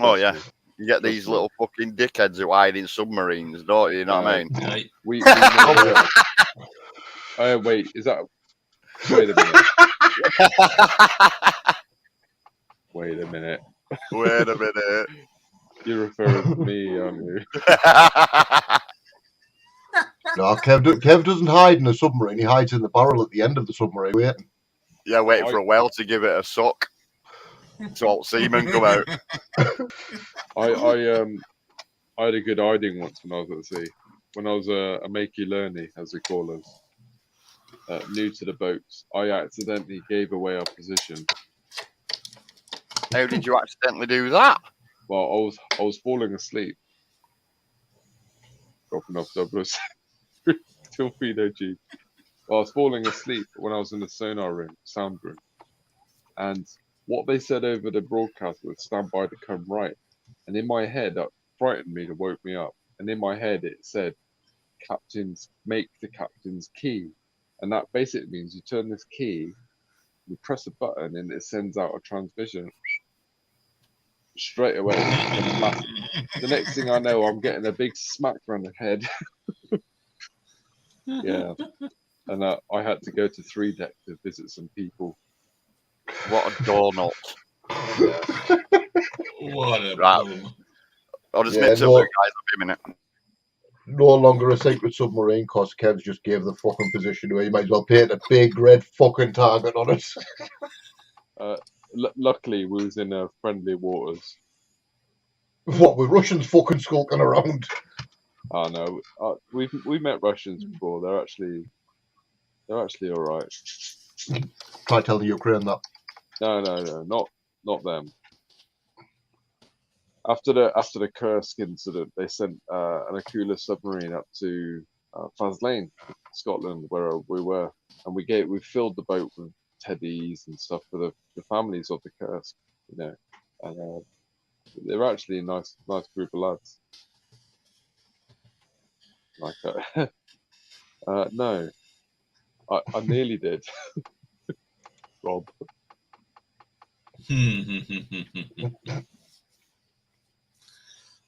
Oh yeah, you get these little fucking dickheads who hide in submarines, don't you? You know what I mean? Right. We know wait, is that? Wait a minute. Wait a minute. Wait a minute. You're referring to me, aren't you? No, Kev doesn't hide in a submarine. He hides in the barrel at the end of the submarine, waiting. Yeah, waiting for a whale to give it a suck. So seamen come out. I had a good hiding once when I was at sea. When I was a makey learney, as we call us, new to the boats, I accidentally gave away our position. How did you accidentally do that? Well, I was falling asleep. Dropping off doubles. Torpedo G. Well, I was falling asleep when I was in the sonar room, sound room. And what they said over the broadcast was stand by to come right. And in my head, that frightened me to woke me up. And in my head, it said, captains, make the captain's key. And that basically means you turn this key, you press a button, and it sends out a transmission. Straight away. The next thing I know, I'm getting a big smack around the head. Yeah. And I had to go to 3 deck to visit some people. What a doorknob. Yeah. What a I'll just mix up the guys up a minute. No longer a secret submarine because Kev's just gave the fucking position away. You might as well paint a big red fucking target on it. Luckily, we was in friendly waters. What, with Russians fucking skulking around? Oh no, we've met Russians before. They're actually all right. Try telling Ukraine that. No, not them. After the Kursk incident, they sent an Akula submarine up to Faslane, Scotland, where we were, and we filled the boat with teddies and stuff for the families of the Kursk, you know, and they're actually a nice group of lads. Like no, I nearly did, Rob.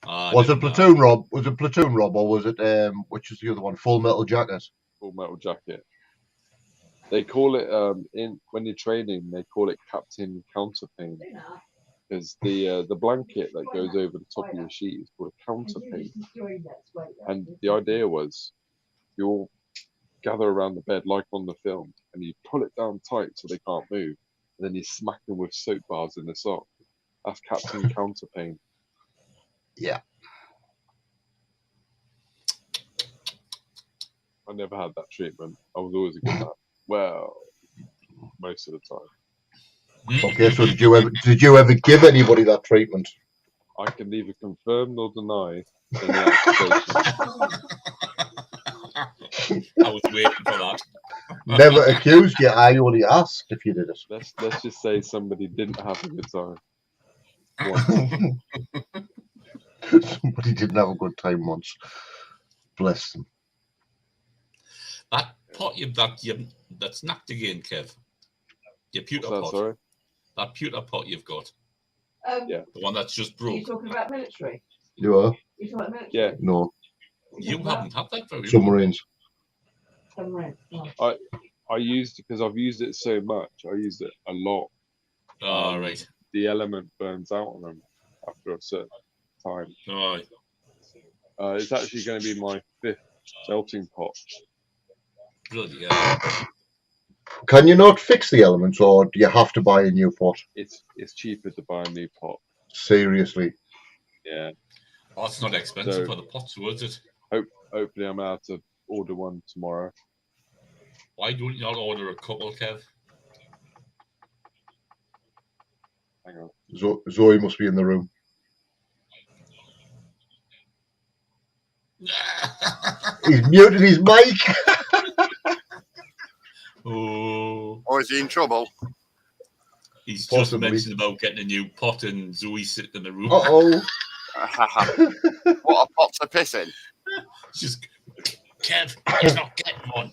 Was it Platoon Rob? Was it Platoon Rob, or was it which is the other one? Full Metal Jacket. Full Metal Jacket. They call it when you're training, they call it Captain Counterpane, because the blanket that goes over the top of your sheet is called a counterpane. And the idea was you all gather around the bed like on the film, and you pull it down tight so they can't move, and then you smack them with soap bars in the sock. That's Captain Counterpane. Yeah. I never had that treatment. I was always a good man. Well, most of the time. Okay, so did you ever give anybody that treatment? I can neither confirm nor deny any accusation. I was waiting for that. Never accused you. I only asked if you did it. Let's just say somebody didn't have a good time. Somebody didn't have a good time once. Bless them. That pot that's knocked again, Kev. Your pewter What's that, pot. sorry? That pewter pot you've got. Yeah. The one that's just Are broke. you talking about military? You are? You talking about military? Yeah. No. You haven't had that very long. Submarines. Submarine. Oh. I used, because I've used it so much, I used it a lot. Oh, right. The element burns out on them after a certain time. Oh. It's actually going to be my 5th melting pot. Bloody hell. Can you not fix the elements, or do you have to buy a new pot? It's cheaper to buy a new pot. Seriously. Yeah. Oh, it's not expensive for the pots, was it? Hopefully I'm able to order one tomorrow. Why don't you not order a couple, Kev? Hang on. Zoe must be in the room. He's muted his mic. Oh, is he in trouble? He's Possibly. just mentioned about getting a new pot and Zoe sitting in the room. Uh-oh. What a pot to piss in. Just, Kev, he's not getting one.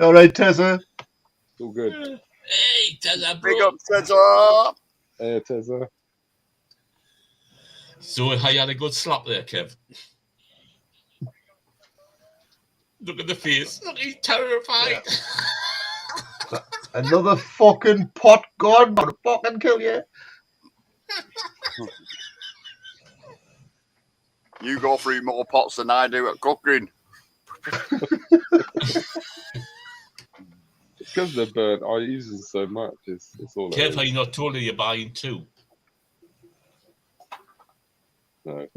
All right, Tessa. All good. Hey, Tessa, bro. Big up, Tessa. Hey, Tessa. So I had a good slap there, Kev. Look at the face. Look, he's terrified. Yeah. Another fucking pot gone. I'm gonna fucking kill you. You go through more pots than I do at cooking. Because they're burnt, I use them so much. It's all. Kev, are you not told you're buying 2? No.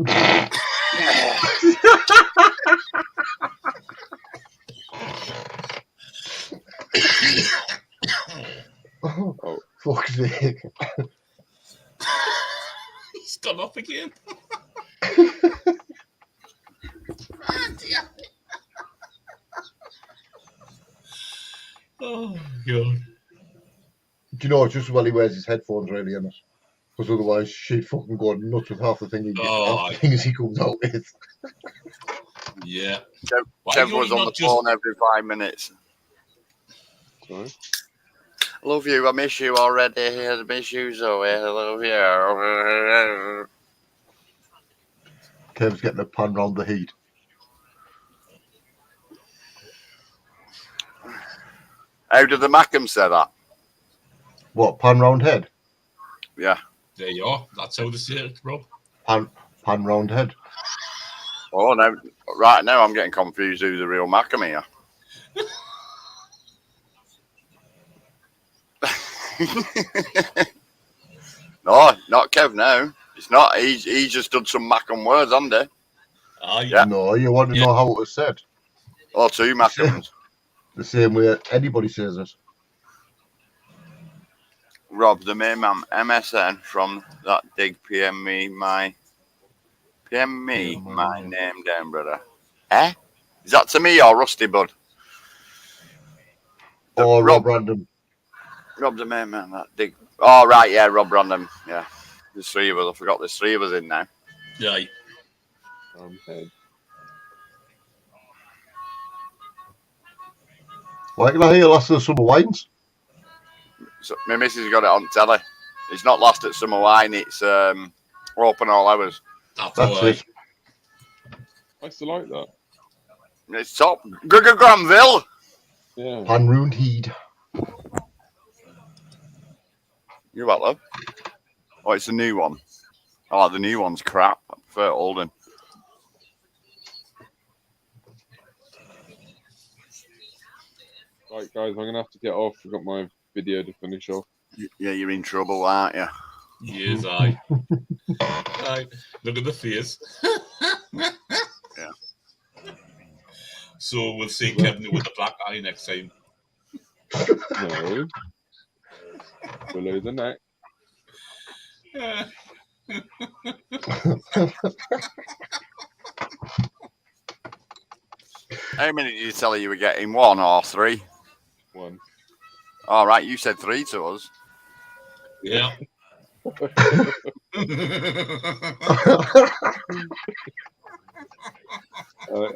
Oh, fuck's sake. He's gone off again. Oh, God. Do you know, it's just while he wears his headphones, really, isn't it? Because otherwise, she'd fucking go nuts with half the things he comes out with. Yeah. Kev was on the phone every 5 minutes. Sorry? I love you. I miss you already. I miss you, Zoe. I love you. Kev's getting a pan round the heat. How did the Mackham say that? What, pan round head? Yeah. There you are. That's how they say it, Rob. Pan round head. Oh, no. Right now, I'm getting confused who's the real Mackham here. No, not Kev, no. It's not. He's just done some Mackham words, hasn't he? Yeah. No, you want to know how it was said? Or 2 Mackhams. The same way anybody says it. Rob, the main man, MSN from that dig, PM me my name down, brother. Eh? Is that to me or Rusty Bud? Or Rob Random. Rob, the main man, that dig. Oh, right, yeah, Rob Random. Yeah. There's 3 of us. I forgot there's 3 of us in now. Yeah. Why can I hear Last of the Summer Wines? So, my missus got it on telly. It's not Last at Summer Wine, it's Open All Hours. That's it. I used to like that. It's top. Granville. Yeah. Panroon Heed. You what, love? Oh, it's a new one. Oh, the new one's crap. I prefer Olden. Right, guys, I'm going to have to get off. I've got my video to finish off. Yeah, you're in trouble, aren't you? Yes, I. Look at the face. Yeah. So we'll see Kevin with the black eye next time. No. Below the neck. How many did you tell her you were getting? 1 or 3? 1. All right, you said 3 to us. Yeah.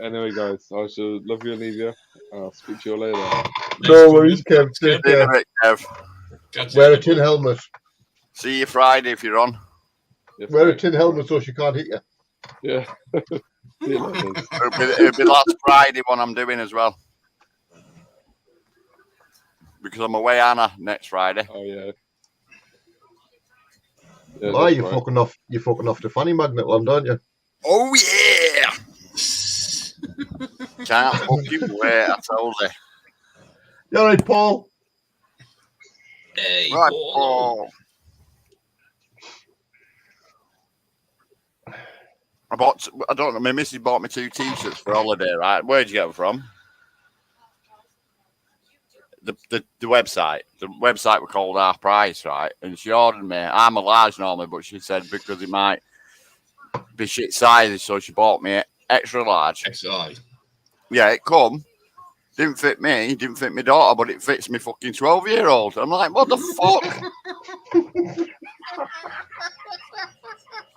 Anyway, guys, I shall love you and leave you. I'll speak to you later. No worries, Kev. Take See you in a care. bit, Kev. Wear a tin helmet. See you Friday if you're on. Wear a tin helmet so she can't hit you. Yeah. See you later. It'll be last Friday one I'm doing as well. Because I'm away Anna next Friday. Oh yeah. Why you fucking off? You're fucking off to Fanny Magnet Land, aren't you? Oh yeah! Can't fucking wait, I told you. You all right, Paul? Hey, Right, Paul. I don't know, my missus bought me 2 t-shirts for holiday, right? Where'd you get them from? The website. The website were called Half Price, right? And she ordered me. I'm a large normally, but she said because it might be shit sizes, so she bought me extra large. XI. Yeah, it come. Didn't fit me, didn't fit my daughter, but it fits me fucking 12-year-old. I'm like, what the fuck?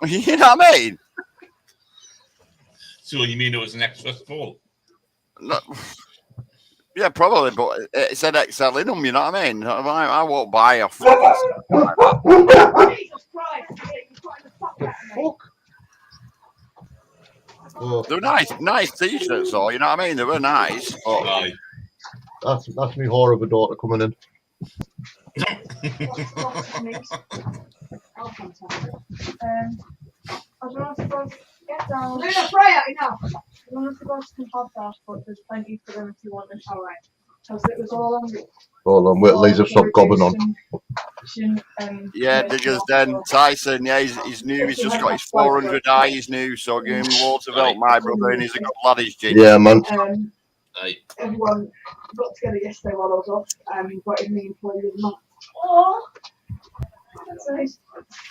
You know what I mean? So you mean it was an extra small? No. Yeah, probably, but it said XL in them, you know what I mean? I won't buy a fucking like that. Jesus Christ! Fuck. Oh, They were nice t-shirts, though, you know what I mean? They were nice. But... Aye. That's me whore of a daughter coming in. I don't suppose get down. Luna, pray out now. I don't suppose can have that, but there's plenty for them if you want to shower. Because it was all on the Hold on, wait till Lisa stop gobbing on. Yeah, Diggers Den. Tyson, yeah, he's new. He's just got his 400 eye. He's new, so give him loads of help, my brother, and he's a good lad, he's Ginger. Yeah, man. Everyone got together yesterday while I was off and invited me and played with them. Oh, that's nice.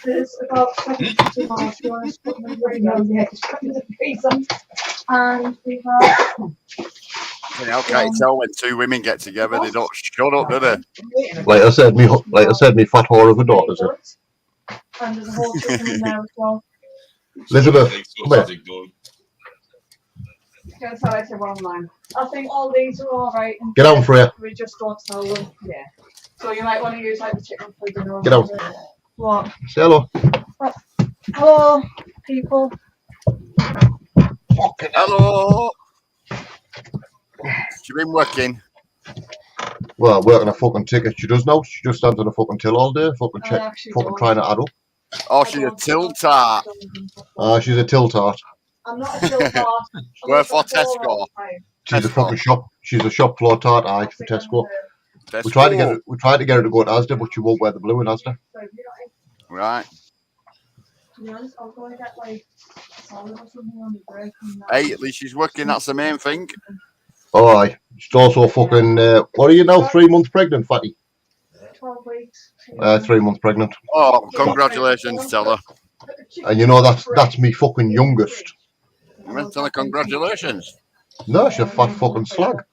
There's about 72 miles to us, but we're very low yet. And we've How can you tell when 2 women get together? They don't shut up, do they? Like I said, me fat whore of a daughter's it. And there's a whole chicken in there as well. Elizabeth, come here. Go tell her to one line. I think all these are alright. Get on, Freya. We just don't sell them. Yeah. So you might want to use like the chicken for dinner. Get on. What? Say hello. Hello, people. Fucking hello. She been working? Well, working a fucking ticket. She does now. She just stands on a fucking till all day, fucking trying to add up. Oh, she's a tilt-tart. She's a tilt-tart. I'm not a tilt-tart. Where for Tesco? She's a fucking shop. She's a shop floor tart. Aye, for Tesco. We tried to get her to go to Asda, but she won't wear the blue in Asda. Right. To be honest, I was going to get like salad or something on the break. Hey, at least she's working. That's the main thing. Oh, aye. She's also fucking. What are you now? 3 months pregnant, fatty? 12 weeks. 3 months pregnant. Oh, congratulations, tell her. And you know that's me fucking youngest. You meant to tell her congratulations. No, she's a fat fucking slag.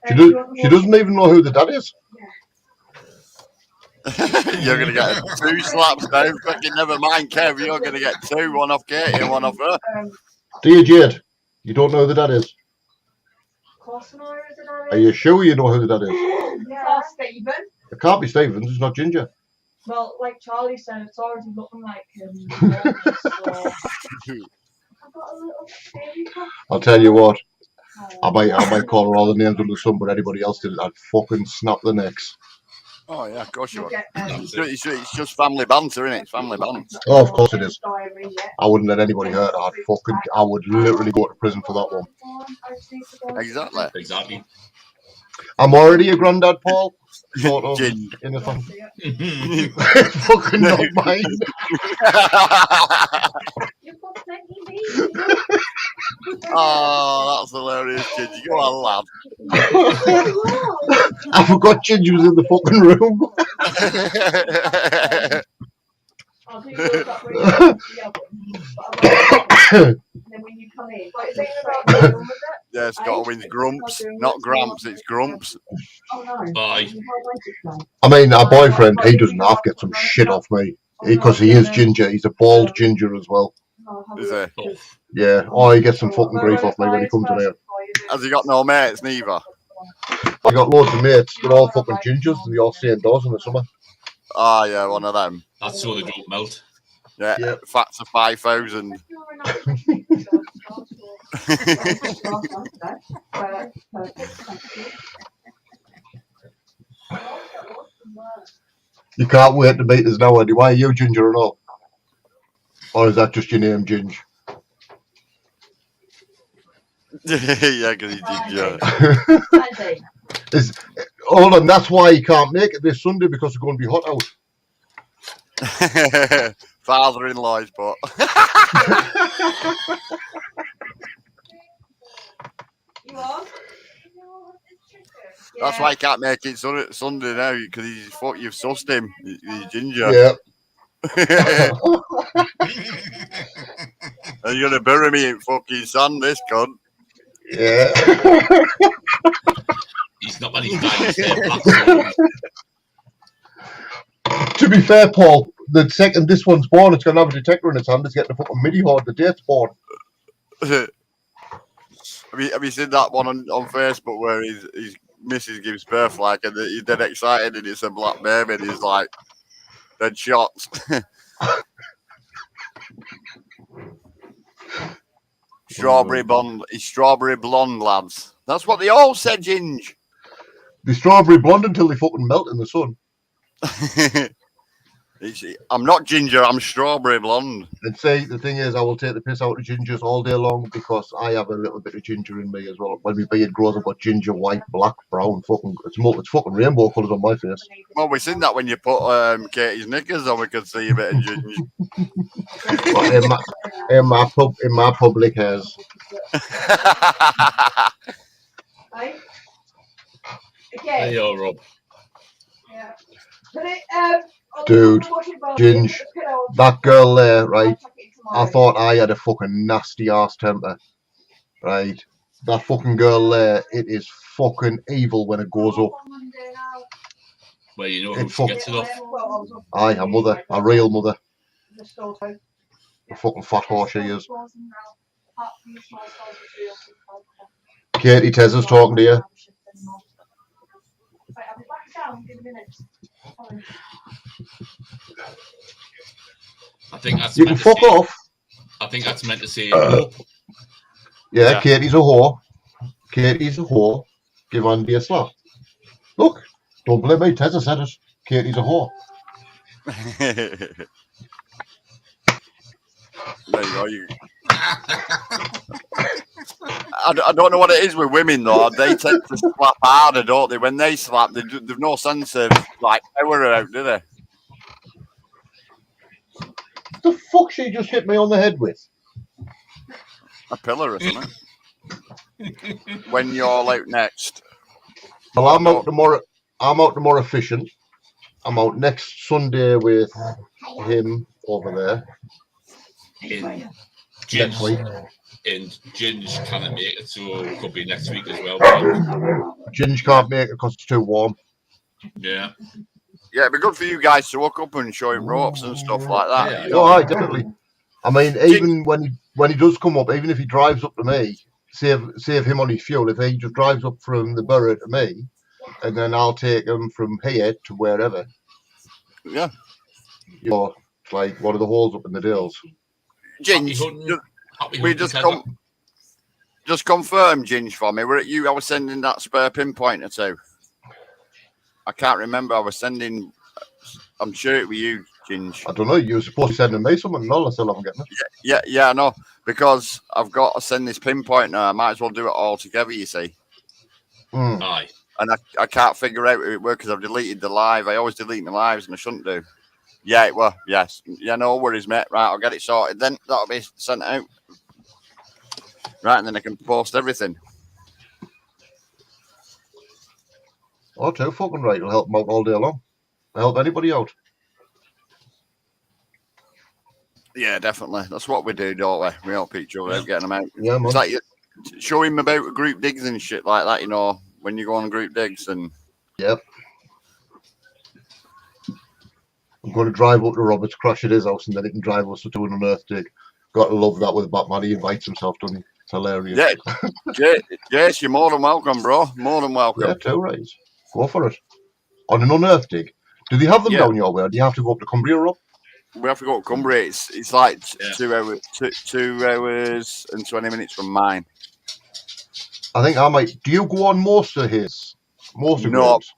She doesn't even know who the dad is. You're going to get 2 slaps now. Fucking never mind, Kev. You're going to get 2. One off Katie and one off her. Dear Jade, you don't know who the dad is? Of course I know who the dad is. Are you sure you know who the dad is? Yeah. Stephen. It can't be Stevens. It's not Ginger. Well, like Charlie said, it's already looking like him. I'll tell you what. I might call her all the names under the sun, but anybody else did it, I'd fucking snap the necks. Oh yeah, of course you would. It's just family banter, isn't it? It's family banter. Oh, of course it is. I wouldn't let anybody hurt her. I would literally go to prison for that one. Exactly. I'm already a granddad, Paul. Sort of in the family. Fucking not mine. Oh, that's hilarious, Ginger. You are a lad. I forgot Ginger was in the fucking room. Yeah, Scott wins Grumps, not Gramps. It's Grumps. Bye. I mean, our boyfriend, he doesn't half get some shit off me because he is ginger. He's a bald ginger as well. Is he? Yeah. Oh, he gets some fucking grief off me when he comes in here. Has he got no mates, neither? I got loads of mates. They're all fucking gingers, and they all stay indoors in the summer. Ah, yeah, one of them. That's so they don't melt. Yeah, Yep. Fats of 5,000. You can't wait to meet us now, Eddie. Why are you ginger and all? Or is that just your name, Ginge? Yeah, because he's ginger. Hold on, that's why you can't make it this Sunday because it's going to be hot out. Father-in-law's but. That's why he can't make it Sunday now because you've sussed him. He's ginger. Yeah. And you're gonna bury me in fucking sand, this cunt. Yeah. He's not when he's dying. He's there, black. To be fair, Paul, the second this one's born, it's going to have a detector in its hand. It's getting a fucking mini horde the day it's born. Have you seen that one on Facebook where his missus gives birth, like, and he's dead excited and it's a black baby and he's like, dead shots. Strawberry blonde. He's strawberry blonde, lads. That's what they all said, Ginge. They're strawberry blonde until they fucking melt in the sun. I'm not ginger, I'm strawberry blonde. And see, the thing is, I will take the piss out of gingers all day long because I have a little bit of ginger in me as well. When my beard grows, I've got ginger, white, black, brown, it's fucking rainbow colours on my face. Well, we seen that when you put Katie's knickers on, we could see a bit of ginger. in my public hairs. Hey, yo, Rob. Dude, Ginge, that girl there, right? I thought I had a fucking nasty ass temper, right? That fucking girl there, it is fucking evil when it goes up. Well, you know who she gets it off. Aye, a mother, a real mother. A fucking fat horse she is. Katie Tezza's talking to you. I think that's you can fuck off. I think that's meant to say no. Yeah, Katie's a whore. Katie's a whore. Give Andy a slap. Look, don't blame me. Tezza said it. Katie's a whore. There you go. I don't know what it is with women though. They tend to slap harder, don't they? When they slap, they've no sense of like power out, do they? What the fuck she just hit me on the head with? A pillar or something. When you're out next. Well, I'm out tomorrow. I'm out tomorrow fishing. I'm out next Sunday with him over there. Next week. And Ginge can't make it, so it could be next week as well. Ginge can't make it because it's too warm. Yeah. Yeah, it'd be good for you guys to walk up and show him ropes and stuff like that. Yeah, you know? Oh, definitely. I mean, even when he does come up, even if he drives up to me, save him on his fuel. If he just drives up from the borough to me, and then I'll take him from here to wherever. Yeah. You know, it's like one of the holes up in the Dales. Ginge, just confirm, Ginge, for me. Were it you I was sending that spare pinpointer to? I can't remember. I was sending. I'm sure it was you, Ginge. I don't know. You were supposed to be sending me something. No, I still haven't gotten it. Yeah, I know. Because I've got to send this pinpointer. I might as well do it all together, you see. Aye. And I can't figure out how it works because I've deleted the live. I always delete my lives and I shouldn't do. Yeah, it were. Yes. Yeah, no worries, mate. Right, I'll get it sorted. Then that'll be sent out. Right, and then I can post everything. Oh, too fucking right. It'll help them out all day long. It'll help anybody out. Yeah, definitely. That's what we do, don't we? We help each other out, getting them out. Yeah, man. It's like show him about group digs and shit like that, you know, when you go on group digs and. Yep. I'm going to drive up to Robert's, crash at his house, and then he can drive us to an unearthed dig. Got to love that with Batman. He invites himself, doesn't he? It's hilarious. Yeah, Jace, you're more than welcome, bro. More than welcome. Yeah, too right. Go for it. On an unearthed dig. Do they have them down your way, or do you have to go up to Cumbria, Rob? We have to go to Cumbria. It's like 2 hours, 2 hours and 20 minutes from mine. I think I might. Do you go on most of his? Most of Graham's?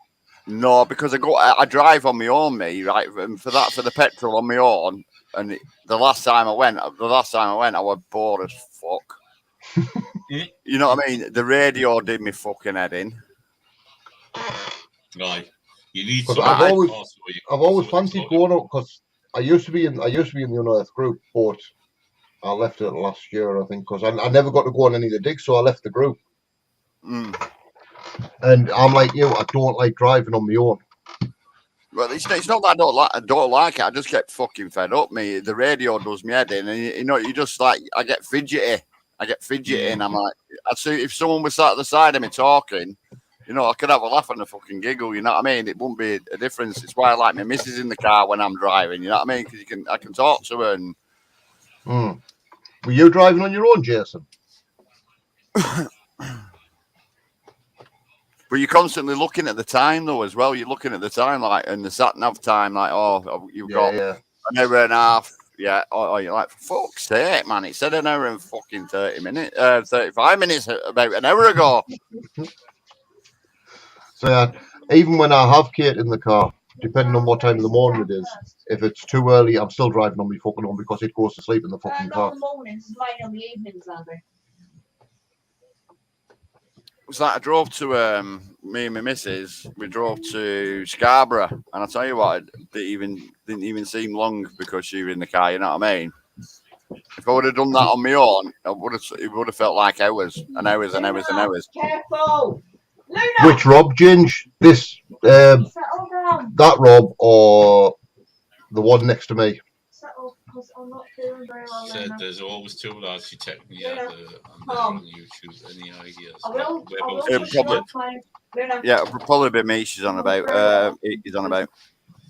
No, because I drive on my own, right? And for the petrol on my own. And the last time I went, I was bored as fuck. You know what I mean? The radio did me fucking head in. Right. You need. I've always fancied going up because I used to be in the unearthed group, but I left it last year, I think, because I never got to go on any of the digs, so I left the group. And I'm like you, I don't like driving on my own. Well, it's not that I don't like it. I just get fucking fed up. The radio does me head in, and you just like I get fidgety. And I'm like, I'd see if someone was sat at the side of me talking, I could have a laugh and a fucking giggle. You know what I mean? It wouldn't be a difference. It's why I like my missus in the car when I'm driving. You know what I mean? Because I can talk to her. And were you driving on your own, Jason? But you're constantly looking at the time, though, as well. You're looking at the time, like, and the sat-nav time, like, you've got an hour and a half. Yeah. Oh, you're like, for fuck's sake, man. It said an hour and fucking 35 minutes about an hour ago. So, yeah, even when I have Kate in the car, depending on what time of the morning it is, if it's too early, I'm still driving on my fucking own because it goes to sleep in the fucking car. Not the mornings, it's mainly on the evenings, Andy. It was like I drove to me and my missus. We drove to Scarborough, and I tell you what, it didn't even seem long because she was in the car. You know what I mean? If I would have done that on my own, it would have felt like hours and hours and hours and hours. Careful, Luna. Which Rob, Ginge? This that Rob or the one next to me? I'm not feeling very well. Said there's always 2 lads who check me out on YouTube. Any ideas? Yeah, it'll probably be me. She's on about. He's on about.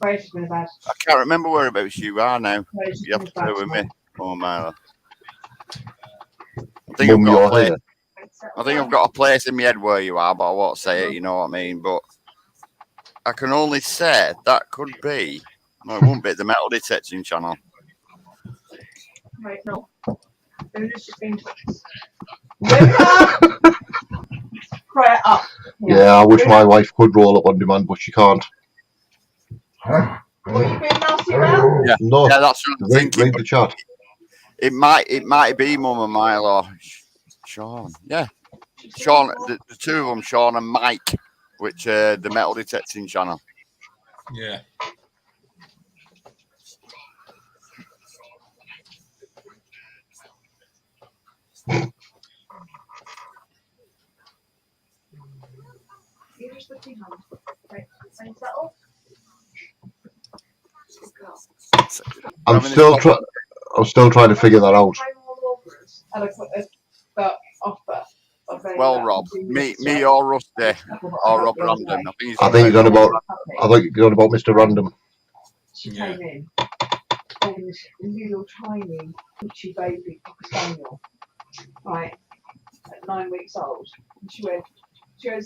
I can't remember whereabouts you are now. You have to play with me. Oh my! I think I've got a place in my head where you are, but I won't say it. You know what I mean? But I can only say that could be. No, it won't be the metal detecting channel. Right, no. Luna's just been Cry up. Yeah, I wish my wife could roll up on demand, but she can't. What are you being nasty about? Yeah, no. Yeah, that's what I'm thinking. Read the chat. It might be Mum and Mile or Sean. Yeah, Sean. The 2 of them, Sean and Mike, which the metal detecting channel. Yeah. I'm still trying to figure that out. Well, Rob, me or Rusty or Rob Random. I think he's on about Mr. Random. She came in holding this little tiny itchy baby spaniel, right, at 9 weeks old. And she goes,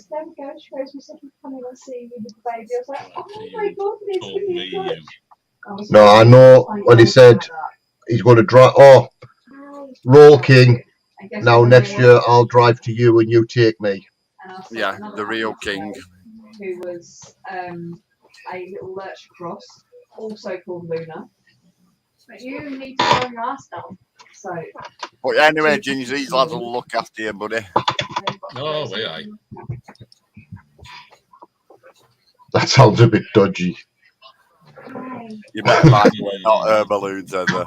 there we go. She goes, we said we'd come in and see you with the baby. I was like, oh my God, it's really good. No, I know when he said he's going to drive. Oh, roll king. Now next year I'll drive to you and you take me. Yeah, the real king. Who was a little lurch cross, also called Luna. But you need to turn your ass down. So. But anyway, Ginger, these lads will look after you, buddy. Oh, wait, That sounds a bit dodgy. You better buy not her balloons, Heather.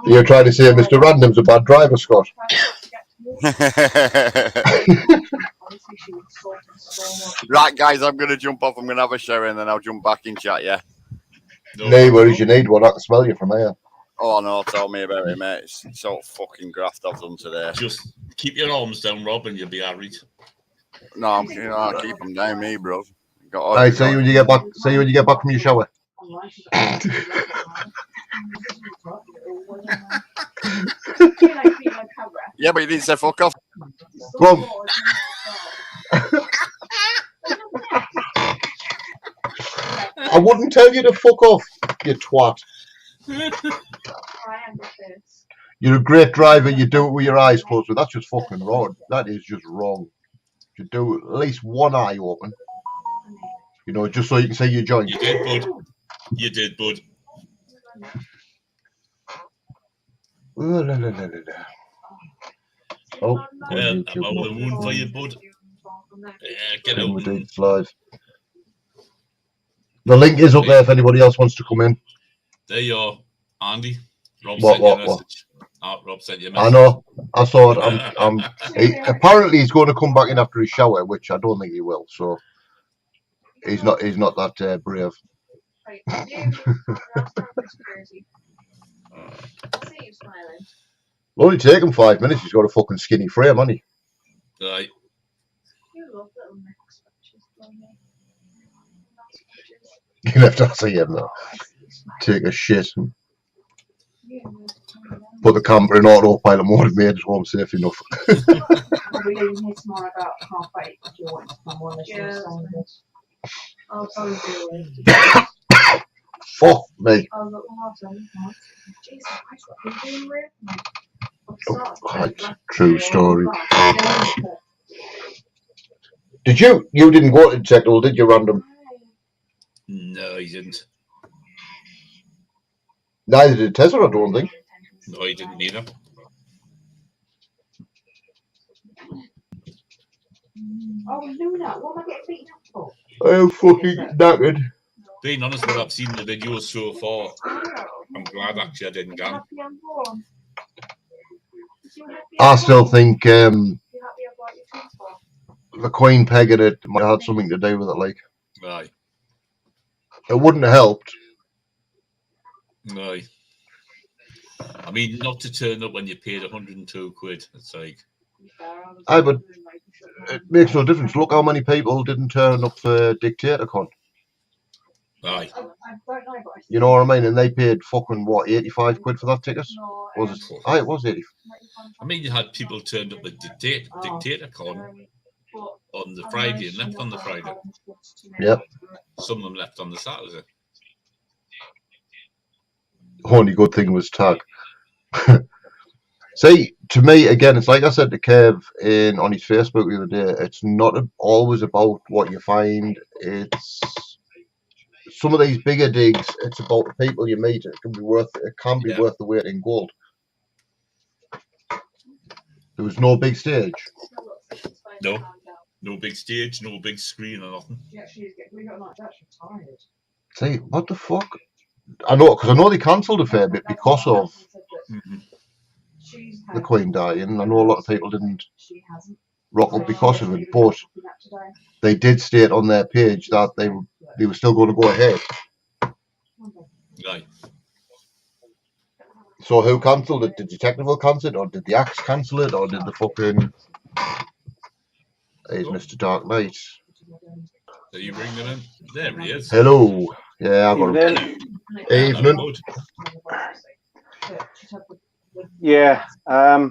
You're trying to say Mr. Random's a bad driver, Scott? Right, guys, I'm going to jump off. I'm going to have a shower and then I'll jump back in chat, yeah? No worries, you need one. I can smell you from here. Oh, no, tell me about it, mate. It's sort of fucking graft I've done today. Just keep your arms down, Rob, and you'll be alright. No, I'll keep them down, me, bro. Alright, see you when you get back. See you when you get back from your shower. Yeah, but you didn't say fuck off. Come on. I wouldn't tell you to fuck off, you twat. You're a great driver. You do it with your eyes closed, but that's just fucking wrong. That is just wrong. You do at least one eye open. You know, just so you can say your joint. You did, bud. You did, bud. Oh, I'm out of the moon for you, bud. Yeah, get out. It's live. The link is up there if anybody else wants to come in. There you are, Andy. Rob sent you a message. Rob sent you a message. I know. I saw it. Apparently, he's going to come back in after his shower, which I don't think he will. So he's not that brave. It'll only take him 5 minutes. He's got a fucking skinny frame, hasn't he? Right. You have to see him though. Take a shit and put the camper in autopilot mode and made his home safe enough. I'll be leaving here tomorrow about 8:30 if you want to come on. I'll probably do it. Fuck me. That's true story. Did you didn't go to Technical, did you, Random? No, he didn't. Neither did Tesla, I don't think. No, he didn't either. Oh, Luna, what am I getting beaten up for? I'm fucking knackered. Being honest, what I've seen the videos so far, I'm glad actually I didn't go. I still think the Queen pegging it might have had something to do with it, like. Right. It wouldn't have helped. No. I mean, not to turn up when you paid 102 quid. It's like. But it makes no difference. Look how many people didn't turn up for DictatorCon. Aye. You know what I mean? And they paid fucking, what, 85 quid for that ticket? Was it? Aye, it was 80. I mean, you had people turned up at DictatorCon on the Friday and left on the Friday. Yep. Some of them left on the Saturday. Only good thing was tag. See, to me, again, it's like I said to Kev on his Facebook the other day, it's not always about what you find. It's some of these bigger digs, it's about the people you meet. It can be worth the weight in gold. There was no big stage. No big stage, no big screen or nothing. See, what the fuck? I know, because I know they cancelled a fair bit because of the Queen dying. I know a lot of people didn't rock up because of it, but they did state on their page that they were still going to go ahead. Right. So who cancelled it? Did the technical cancel it, or did the Axe cancel it, or did the fucking... Here's Mr. Dark Knight. So you bring them in? There he is. Hello. Yeah, I got him. Evening. Yeah, I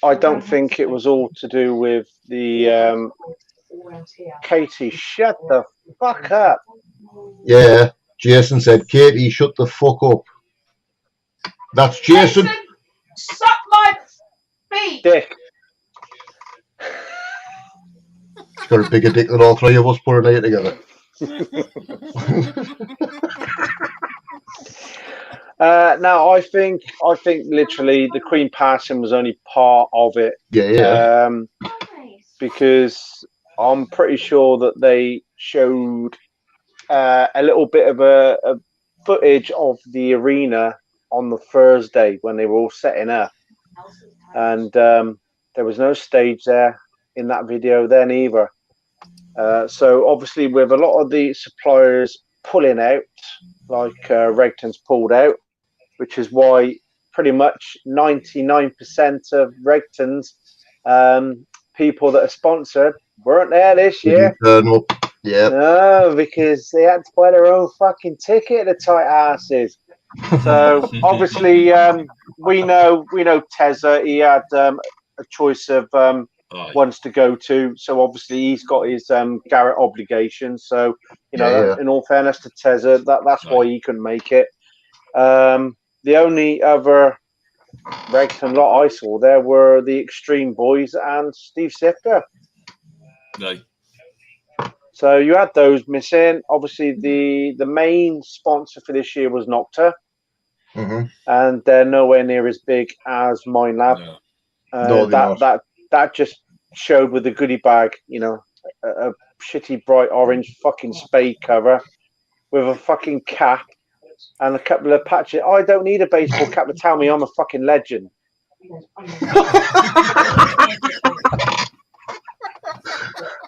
don't think it was all to do with the Katie, shut the fuck up. Yeah, Jason said, Katie, shut the fuck up. That's Jason. Suck my feet. Dick. He's got a bigger dick than all three of us putting it together. No, I think literally the Queen passing was only part of it. Yeah. Because I'm pretty sure that they showed a little bit of a footage of the arena on the Thursday when they were all setting up, and there was no stage there. in that video then either. So obviously with a lot of the suppliers pulling out, like Regton's pulled out, which is why pretty much 99% of Regton's people that are sponsored weren't there this year. Yeah. No, because they had to buy their own fucking ticket, the tight asses. So obviously, we know Tezza. He had a choice of ones to go to. So obviously, he's got his Garrett obligations. So in all fairness to Tezza, that's why he couldn't make it. The only other Regton lot I saw there were the Extreme Boys and Steve Sifter. Right. So you had those missing. Obviously, the main sponsor for this year was Nocta, and they're nowhere near as big as Minelab. No. That just showed with the goodie bag, a shitty bright orange fucking spade cover with a fucking cap and a couple of patches. I don't need a baseball cap to tell me I'm a fucking legend.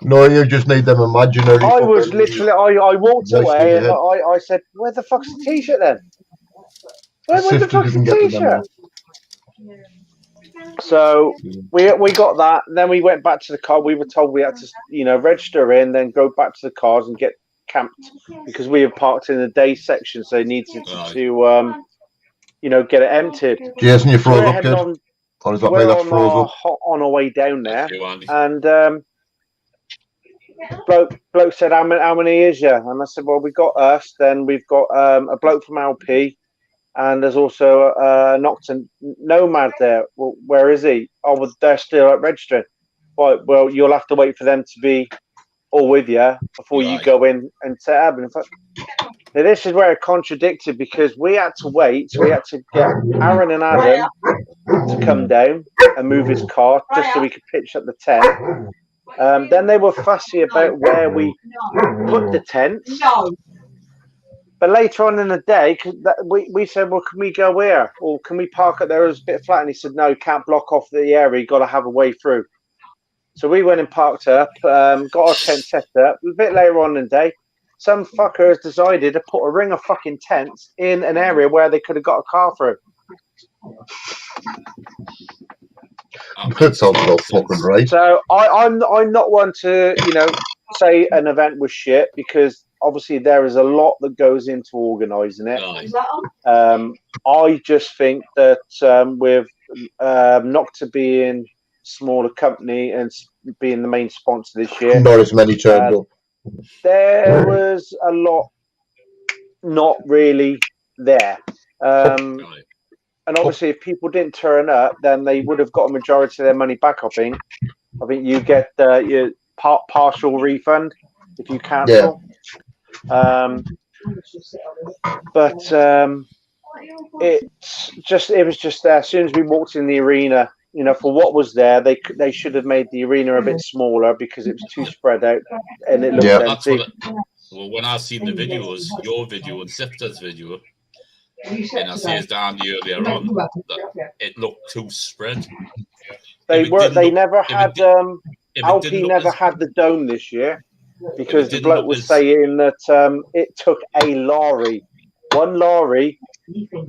No, you just need them imaginary. I was literally, I walked away and I said, "Where the fuck's the t-shirt then? Where the fuck's the t-shirt?" So we got that. And then we went back to the car. We were told we had to, register in, then go back to the cars and get camped because we were parked in the day section, so they needed to get it emptied. Jason, you froze up, kid. Or is that me that froze up? On our way down there, and bloke said, how many is you? And I said, well, we got us, then we've got a bloke from LP, and there's also a Nocturne Nomad there. Well, where is he? Oh, well, they're still at registering. Right, well, you'll have to wait for them to be all with you before you go in and set up. And in fact, now this is where it contradicted because we had to wait. So we had to get Aaron and Adam to come down and move his car just so we could pitch up the tent. Then they were fussy about where we put the tents. But later on in the day, we said, well, can we go where? Or can we park up there? It was a bit flat. And he said, no, you can't block off the area. You've got to have a way through. So we went and parked up, got our tent set up. A bit later on in the day, some fucker has decided to put a ring of fucking tents in an area where they could have got a car through. That sounds about fucking right. So I'm not one to say an event was shit because obviously there is a lot that goes into organising it. I just think that with Nocta being smaller company and being the main sponsor this year, not as many turned up. There was a lot not really there. And obviously, if people didn't turn up, then they would have got a majority of their money back. I think you get your partial refund if you cancel. But it was just there. As soon as we walked in the arena, for what was there, they should have made the arena a bit smaller because it was too spread out and it looked empty. Well, when I seen the videos, your video and Sifter's video, and I says down the earlier on that it looked too spread. LP never had the dome this year because the bloke was saying that it took one lorry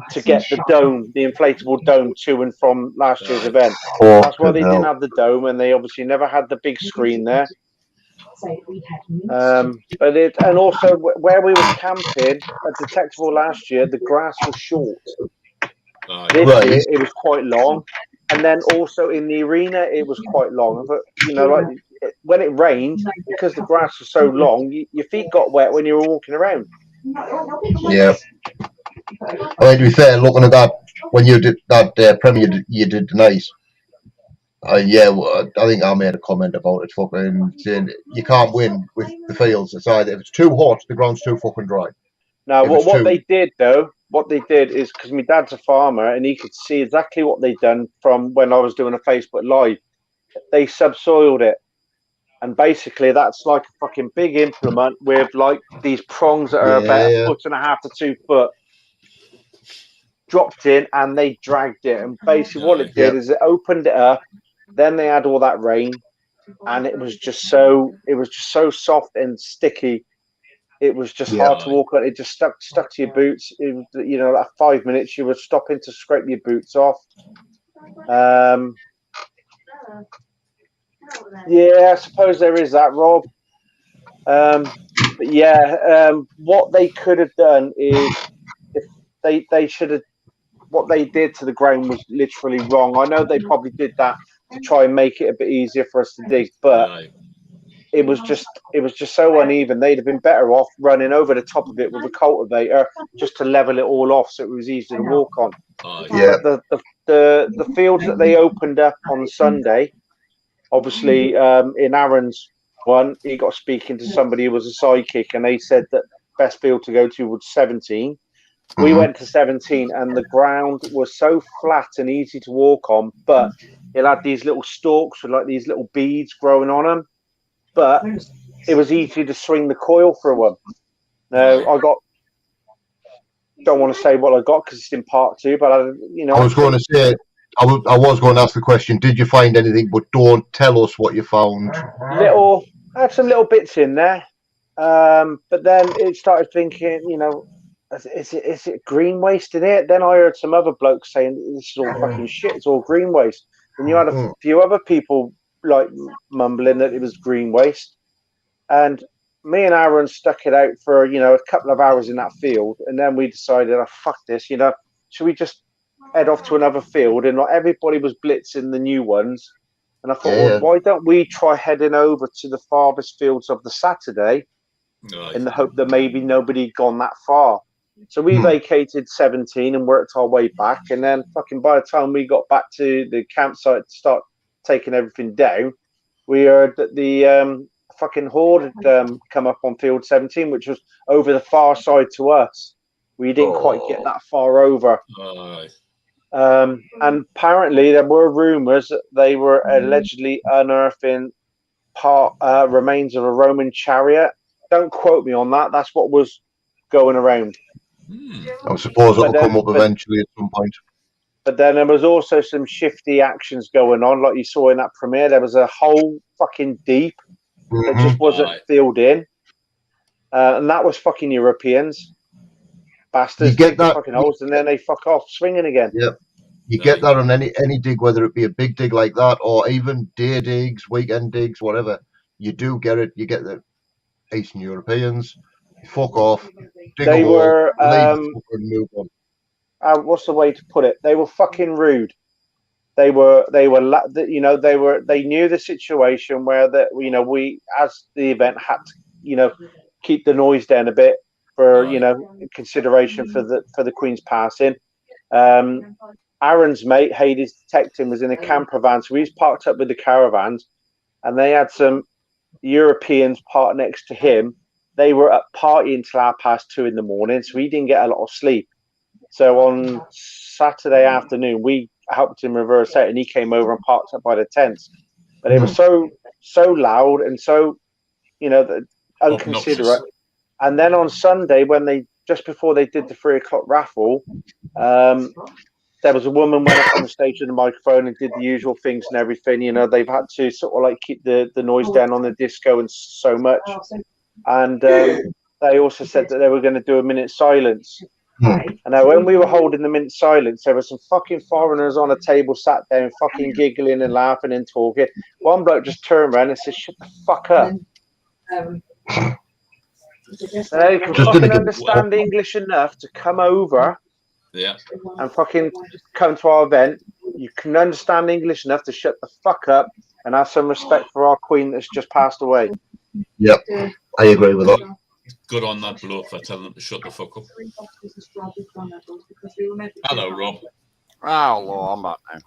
to get the dome, the inflatable dome to and from last year's event. That's why they didn't have the dome, and they obviously never had the big screen there. And also where we were camping at Detectable last year, the grass was short. This year it was quite long, and then also in the arena it was quite long. But when it rained, because the grass was so long, your feet got wet when you were walking around. Yeah. I mean, to be fair, looking at that when you did that premiere you did tonight. I think I made a comment about it, fucking saying you can't win with the fields. It's either if it's too hot, the ground's too fucking dry. Now, what they did is because my dad's a farmer and he could see exactly what they'd done from when I was doing a Facebook Live. They subsoiled it, and basically that's like a fucking big implement with like these prongs that are about a foot and a half to 2 foot. Dropped in and they dragged it, and basically what it did is it opened it up. Then they had all that rain. and it was just so soft and sticky. It was just hard to walk on. It just stuck to your boots. Like 5 minutes, you were stopping to scrape your boots off. Yeah, I suppose there is that, Rob. But yeah, what they could have done is if they should have. What they did to the ground was literally wrong. I know they probably did that to try and make it a bit easier for us to dig, but it was just so uneven. They'd have been better off running over the top of it with a cultivator just to level it all off so it was easy to walk on. But the fields that they opened up on Sunday, obviously in Aaron's one, he got speaking to somebody who was a sidekick, and they said that best field to go to was 17. We went to 17, and the ground was so flat and easy to walk on, but it had these little stalks with like these little beads growing on them. But it was easy to swing the coil through them. Now don't want to say what I got because it's in part 2, but I was going to say, I was going to ask the question: did you find anything? But don't tell us what you found. I had some little bits in there, but then it started thinking, is it green waste in it? Then I heard some other blokes saying this is all fucking shit. It's all green waste. And you had a few other people like mumbling that it was green waste. And me and Aaron stuck it out for a couple of hours in that field, and then we decided, oh, fuck this, should we just head off to another field? And not everybody was blitzing the new ones, and I thought, well, why don't we try heading over to the farthest fields of the Saturday in the hope that maybe nobody gone that far. So we vacated 17 and worked our way back, and then fucking by the time we got back to the campsite to start taking everything down, we heard that the fucking horde had come up on field 17, which was over the far side to us. We didn't quite get that far over. And apparently there were rumours that they were allegedly unearthing remains of a Roman chariot. Don't quote me on that. That's what was going around. I suppose it'll come up eventually at some point. But then there was also some shifty actions going on, like you saw in that premiere. There was a hole fucking deep that just wasn't filled in, and that was fucking Europeans, bastards. Dig the fucking holes and then they fuck off, swinging again. Yep. You get that on any dig, whether it be a big dig like that or even day digs, weekend digs, whatever. You do get it. You get the Eastern Europeans. Fuck off. Dig they were. And move on. What's the way to put it? They were fucking rude. They knew the situation where we, as the event, had to, keep the noise down a bit for, consideration for the Queen's passing. Aaron's mate, Hades Detecting, was in a camper van, so he's parked up with the caravans, and they had some Europeans parked next to him. They were up partying till 2:30 in the morning, so he didn't get a lot of sleep. So on Saturday afternoon, we helped him reverse out, and he came over and parked up by the tents. But they were so loud and so, unconsiderate. And then on Sunday, just before they did the 3:00 raffle, there was a woman went up on the stage with the microphone and did the usual things and everything. They've had to sort of like keep the noise down on the disco and so much. And they also said that they were going to do a minute silence. And now when we were holding the minute silence, there were some fucking foreigners on a table sat down fucking giggling and laughing and talking. One bloke just turned around and said, shut the fuck up. They can fucking understand English enough to come over and fucking come to our event. You can understand English enough to shut the fuck up and have some respect for our Queen that's just passed away. Yep, I agree with that. Good on that bloke for telling them to shut the fuck up. Hello, Rob. Hello, I'm back now.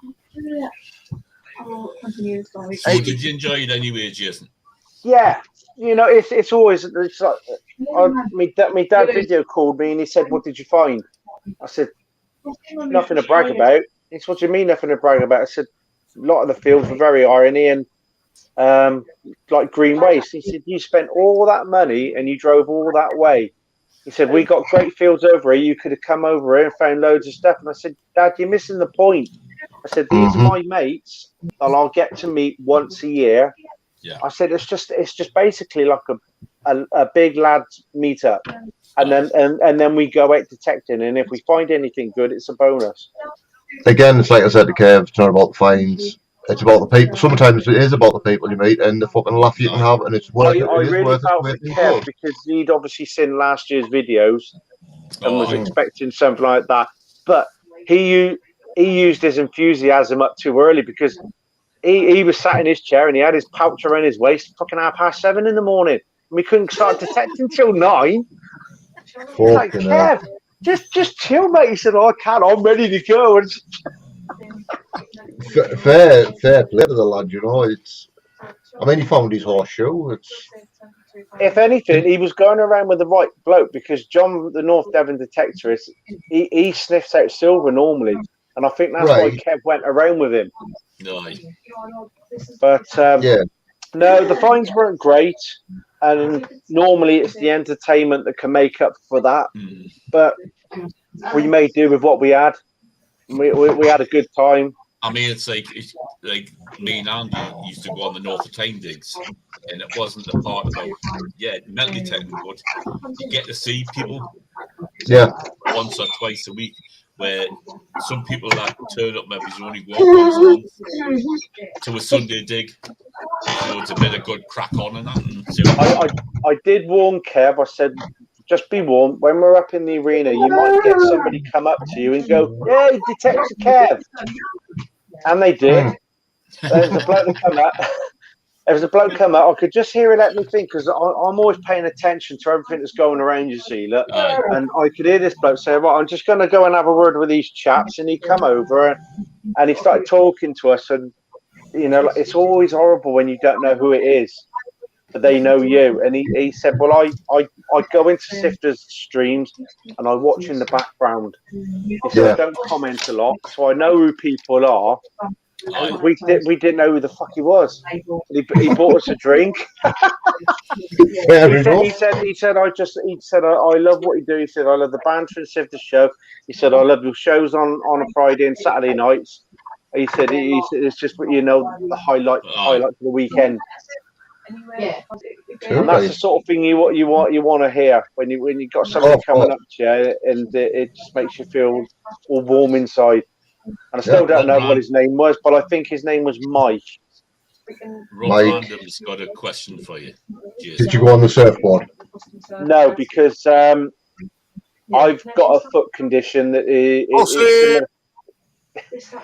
So did you enjoy it anyway, Jason? Yeah, it's always like my dad video called me and he said, "What did you find?" I said, "Nothing to brag about." He said, "What do you mean nothing to brag about?" I said, "A lot of the fields were very irony and like green waste." He said, "You spent all that money and you drove all that way." He said, "We got great fields over here. You could have come over here and found loads of stuff." And I said, "Dad, you're missing the point." I said, "These are my mates that I'll get to meet once a year. Yeah. I said it's just basically like a big lads meetup, and then we go out detecting, and if we find anything good, it's a bonus. Again, it's like I said to Kev, it's not about the fines. It's about the people. Sometimes it is about the people you meet and the fucking laugh you can have, and it's worth it. I It is really worth felt it. for Kev because he'd obviously seen last year's videos and was expecting something like that, but he used his enthusiasm up too early because he was sat in his chair and he had his pouch around his waist fucking 7:30 in the morning, and we couldn't start detecting till 9. Like, Kev, just chill, mate. He said, "Oh, I can't. I'm ready to go." And fair play to the lad. You know, I mean, he found his horseshoe. If anything, he was going around with the right bloke because John, the North Devon detector, he sniffs out silver normally, and I think that's why Kev went around with him. But no, the fines weren't great, and normally it's the entertainment that can make up for that. But we made do with what we had. We had a good time. I mean, it's like me and Andy used to go on the North of Tyne digs, and it wasn't the part about mentally technical, but you get to see people once or twice a week. Where some people that turn up maybe only once a month to a Sunday dig, so it's a bit of good crack on and that. I did warn Kev. I said, just be warned. When we're up in the arena, you might get somebody come up to you and go, "Hey, Detective Kev," and they did. There was a bloke that come up. There was a bloke come up. I could just hear it let me think because I'm always paying attention to everything that's going around. You see, look, and I could hear this bloke say, "Right, I'm just going to go and have a word with these chaps." And he come over and he started talking to us, and you know, it's always horrible when you don't know who it is, but they know you. And he said, "Well, I go into Sifter's streams and I watch in the background." He said, "I don't comment a lot, so I know who people are." We didn't know who the fuck he was. He bought us a drink. He said I love what you do. He said I love the banter and Sifter show. He said I love your shows on a Friday and Saturday nights. He said it's just the highlight for the weekend. And that's the sort of thing you want to hear when you got somebody coming up to you, and it just makes you feel all warm inside. And I still don't know what his name was, but I think his name was Mike. Rob Random's got a question for you. Jason. Did you go on the surfboard? No, because I've got a foot condition that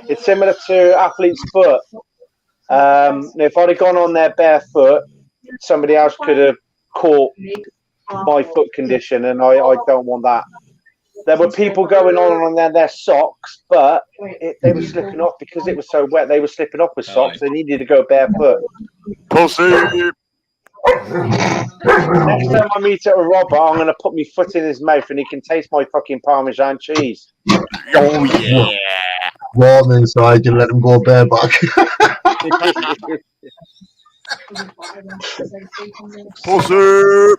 it's similar to athlete's foot. If I'd have gone on there barefoot, somebody else could have caught my foot condition, and I don't want that. There were people going on their socks, but they were slipping off because it was so wet. They were slipping off with socks. They needed to go barefoot. Pussy. Next time I meet up with Robert, I'm going to put my foot in his mouth and he can taste my fucking Parmesan cheese. Oh, yeah. Warm inside, you let him go bareback. Pussy.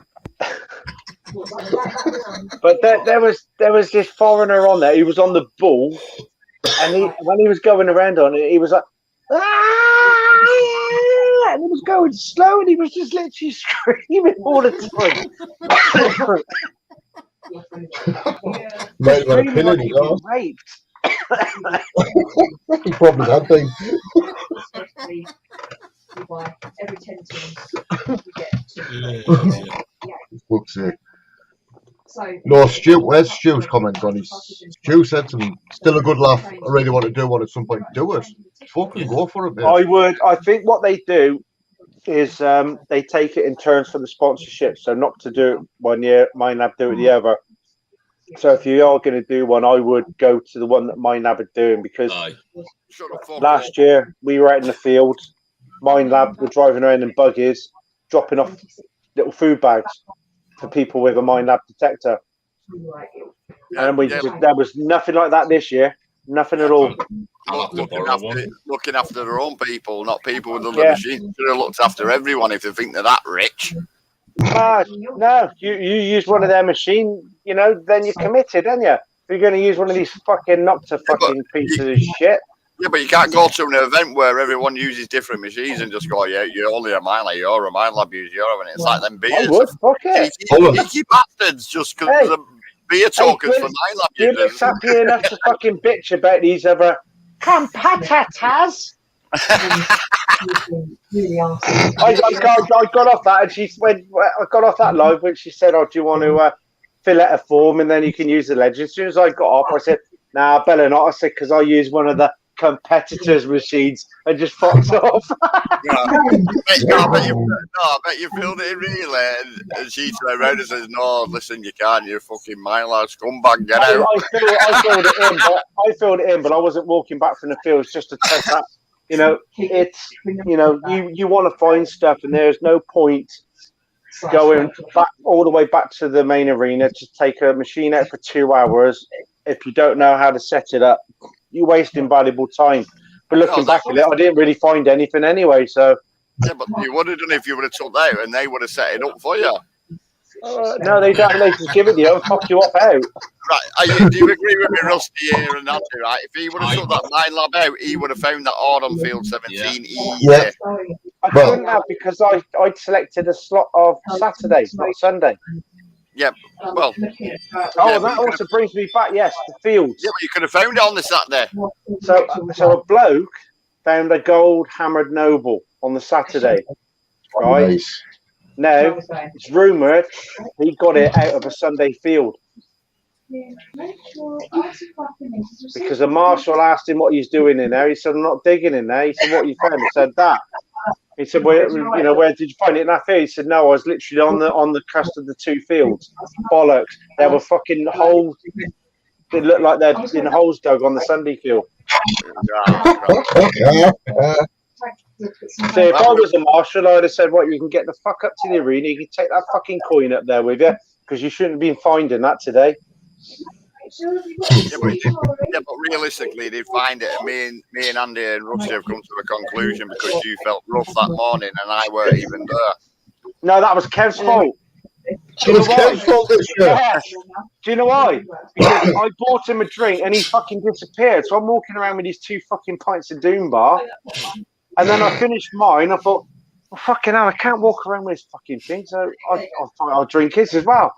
But there was this foreigner on there. He was on the bull, and when he was going around on it, he was like, "Ah!" and he was going slow, and he was just literally screaming all the time. Mate, like a pin in his arse. He probably that thing. Every 10 teams you get Fuck's sake. No, Stu, where's Stu's comment on his? Stu said some still a good laugh. I really want to do one at some point. Do it. Fucking go for it, man. I think what they do is they take it in turns for the sponsorship. So not to do it 1 year, Mindlab do it the other. So if you are going to do one, I would go to the one that Mindlab are doing because last year we were out in the field. Mindlab were driving around in buggies, dropping off little food bags for people with a Mindlab detector. And there was nothing like that this year. Nothing at all. Looking after their own people, not people with other machines. Should have looked after everyone if they think they're that rich. No, you use one of their machines, then you're committed, aren't you? If you're going to use one of these fucking Nocta fucking pieces of shit. Yeah, but you can't go to an event where everyone uses different machines and just go, yeah, you're only a mile, you're a mile lab user, you're having it. It's like them beers. I would, fuck it. Cheeky bastards just because of beer tokens for mile lab users. You're happy enough to fucking bitch about these other competitors. I got off that, and she went. I got off that live when she said, "Oh, do you want to fill out a form and then you can use the legend?" As soon as I got off, I said, "Nah, better not." I said, "Because I use one of the competitors' machines," and just fucked off. I bet you filled it in really, and she turned around and says, "No, listen, you can't. You're a fucking mile scumbag. Get out." I filled it in, but I wasn't walking back from the fields just to test that. You know, it's you want to find stuff, and there's no point going back all the way back to the main arena to take a machine out for 2 hours if you don't know how to set it up. You're wasting valuable time. But looking back at it, I didn't really find anything anyway. So yeah, but you would have done it if you would have took that out, and they would have set it up for you. No, they don't. They just give it to you and fuck you off out. Right? Do you agree with me, Rusty here and Andy? Right? If he would have took that mine lab out, he would have found that hard on field 17 easy. Yeah. I couldn't have because I'd selected a slot of Saturday, not Sunday. Yeah, well. That also brings me back. Yes, the fields. Yeah, but you could have found it on the Saturday. So a bloke found a gold hammered noble on the Saturday, right? Nice. Now it's rumoured he got it out of a Sunday field because a marshal asked him what he's doing in there. He said, "I'm not digging in there." He said, "What you found?" He said, "That." He said, "Where did you find it in that field?" He said, "No, I was literally on the crest of the two fields." Bollocks! There were fucking holes. They looked like they'd been holes dug on the Sunday field. So if I was a marshal, I'd have said, "What, you can get the fuck up to the arena, you can take that fucking coin up there with you, because you shouldn't have been finding that today." Yeah, but realistically, they'd find it. And me and Andy and Rusty have come to a conclusion because you felt rough that morning and I weren't even there. No, that was Kev's fault. It was Kev's fault this year. Yes. Do you know why? Because I bought him a drink and he fucking disappeared. So I'm walking around with these 2 fucking pints of Doom Bar. And then I finished mine. I thought, well, fucking hell, I can't walk around with this fucking thing. So I'll drink his as well.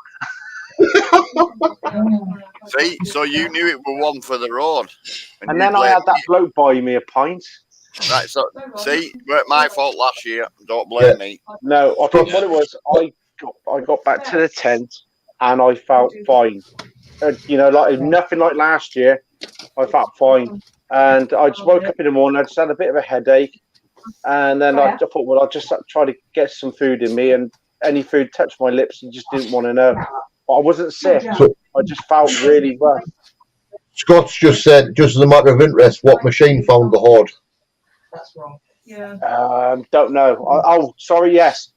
See, so you knew it were one for the road. And then I had that bloke buy me a pint. Right, so see, it weren't my fault last year. Don't blame me. No, I think what it was, I got back to the tent and I felt fine. Like nothing like last year. I felt fine. And I just woke up in the morning, I just had a bit of a headache. And then I thought, well, I'll just try to get some food in me. And any food touched my lips and just didn't want to know. But I wasn't sick. I just felt really rough. Scott's just said, just as a matter of interest, what machine found the hoard? That's wrong. Yeah. Don't know. Sorry, yes.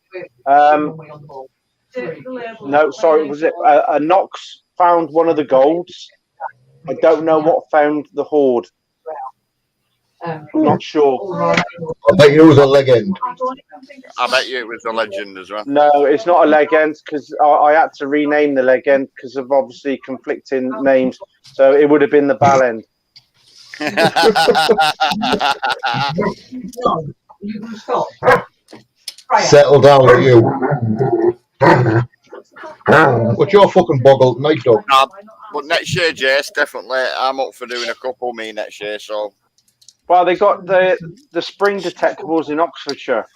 No, sorry, was it a Knox found one of the golds? I don't know what found the hoard. Not sure. I bet you it was a legend. I bet you it was a legend as well. No, it's not a legend because I had to rename the legend because of obviously conflicting names. So it would have been the Ballend. Settle down with you. What's your fucking boggle night dog? But next year, Jace, definitely, I'm up for doing a couple me next year. So, well, they got the spring detectables in Oxfordshire.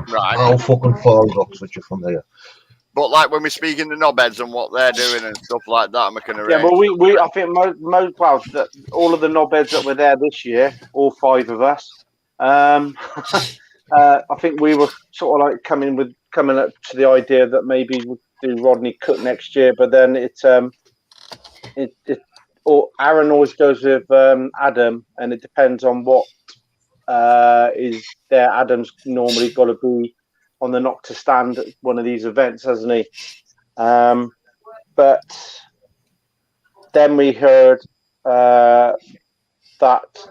Right. How fucking far is Oxfordshire from there? But like when we're speaking to knobheads and what they're doing and stuff like that, we can arrange. Yeah, well, we I think all of the knobheads that were there this year, all 5 of us, I think we were sort of like coming up to the idea that maybe we'll do Rodney Cook next year, but then or Aaron always goes with Adam, and it depends on what is there. Adam's normally got to be on the knock to stand at one of these events, hasn't he? But then we heard that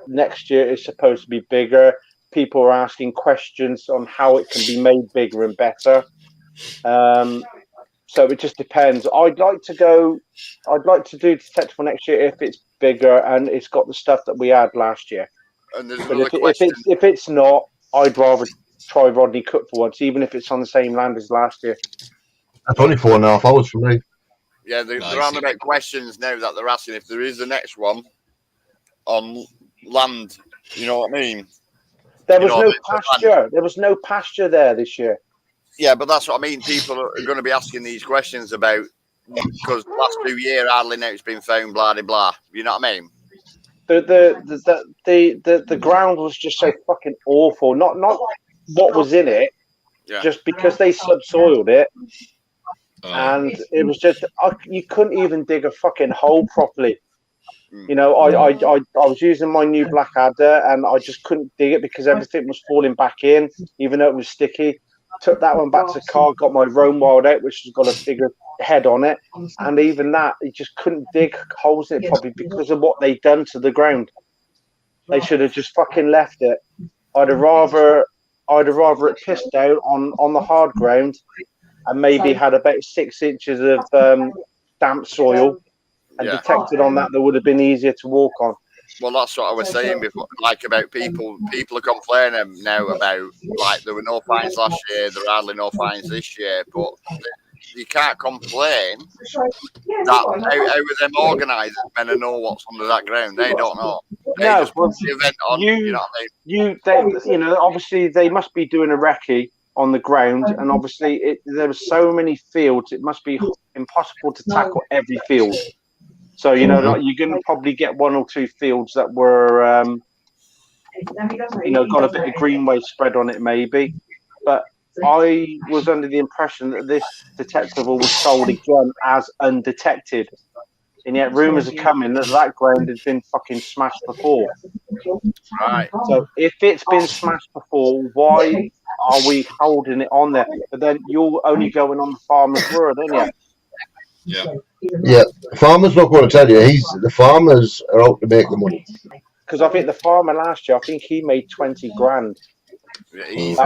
next year is supposed to be bigger. People are asking questions on how it can be made bigger and better. So it just depends. I'd like to do detectable next year if it's bigger and it's got the stuff that we had last year. And there's But another question. if it's not, I'd rather try Rodney Cook for once, even if it's on the same land as last year. That's only 4.5 hours for me. Yeah, they're on about questions now that they're asking if there is the next one on land. You know what I mean? There was no pasture. There was no pasture there this year. Yeah, but that's what I mean. People are going to be asking these questions about because last 2 years hardly now it's been found. Blah blah blah. You know what I mean? The ground was just so fucking awful. Not what was in it, just because they subsoiled it, and it was just you couldn't even dig a fucking hole properly. You know, I was using my new Blackadder and I just couldn't dig it because everything was falling back in, even though it was sticky. Took that one back to the car, got my Rome Wild out, which has got a bigger head on it, and even that, you just couldn't dig holes in it probably because of what they'd done to the ground. They should have just fucking left it. I'd have rather it pissed out on the hard ground and maybe had about 6 inches of damp soil and detected on that would have been easier to walk on. Well, that's what I was saying before, like about people are complaining now about like there were no fines last year, there are hardly no fines this year, but you can't complain that how are them organisers meant to know what's under that ground? They don't know. They just put the event on. You know what I mean? You know, obviously they must be doing a recce on the ground, and obviously there are so many fields, it must be impossible to tackle every field. So, you know, like you're going to probably get 1 or 2 fields that were, you know, got a bit of greenway spread on it maybe. But I was under the impression that this detectable was sold again as undetected. And yet rumours are coming that ground has been fucking smashed before. Right. So if it's been smashed before, why are we holding it on there? But then you're only going on the farmer's word, aren't you? Yeah, the farmer's not going to tell you. The farmers are out to make the money. Because I think the farmer last year, I think he made 20 grand. Easy.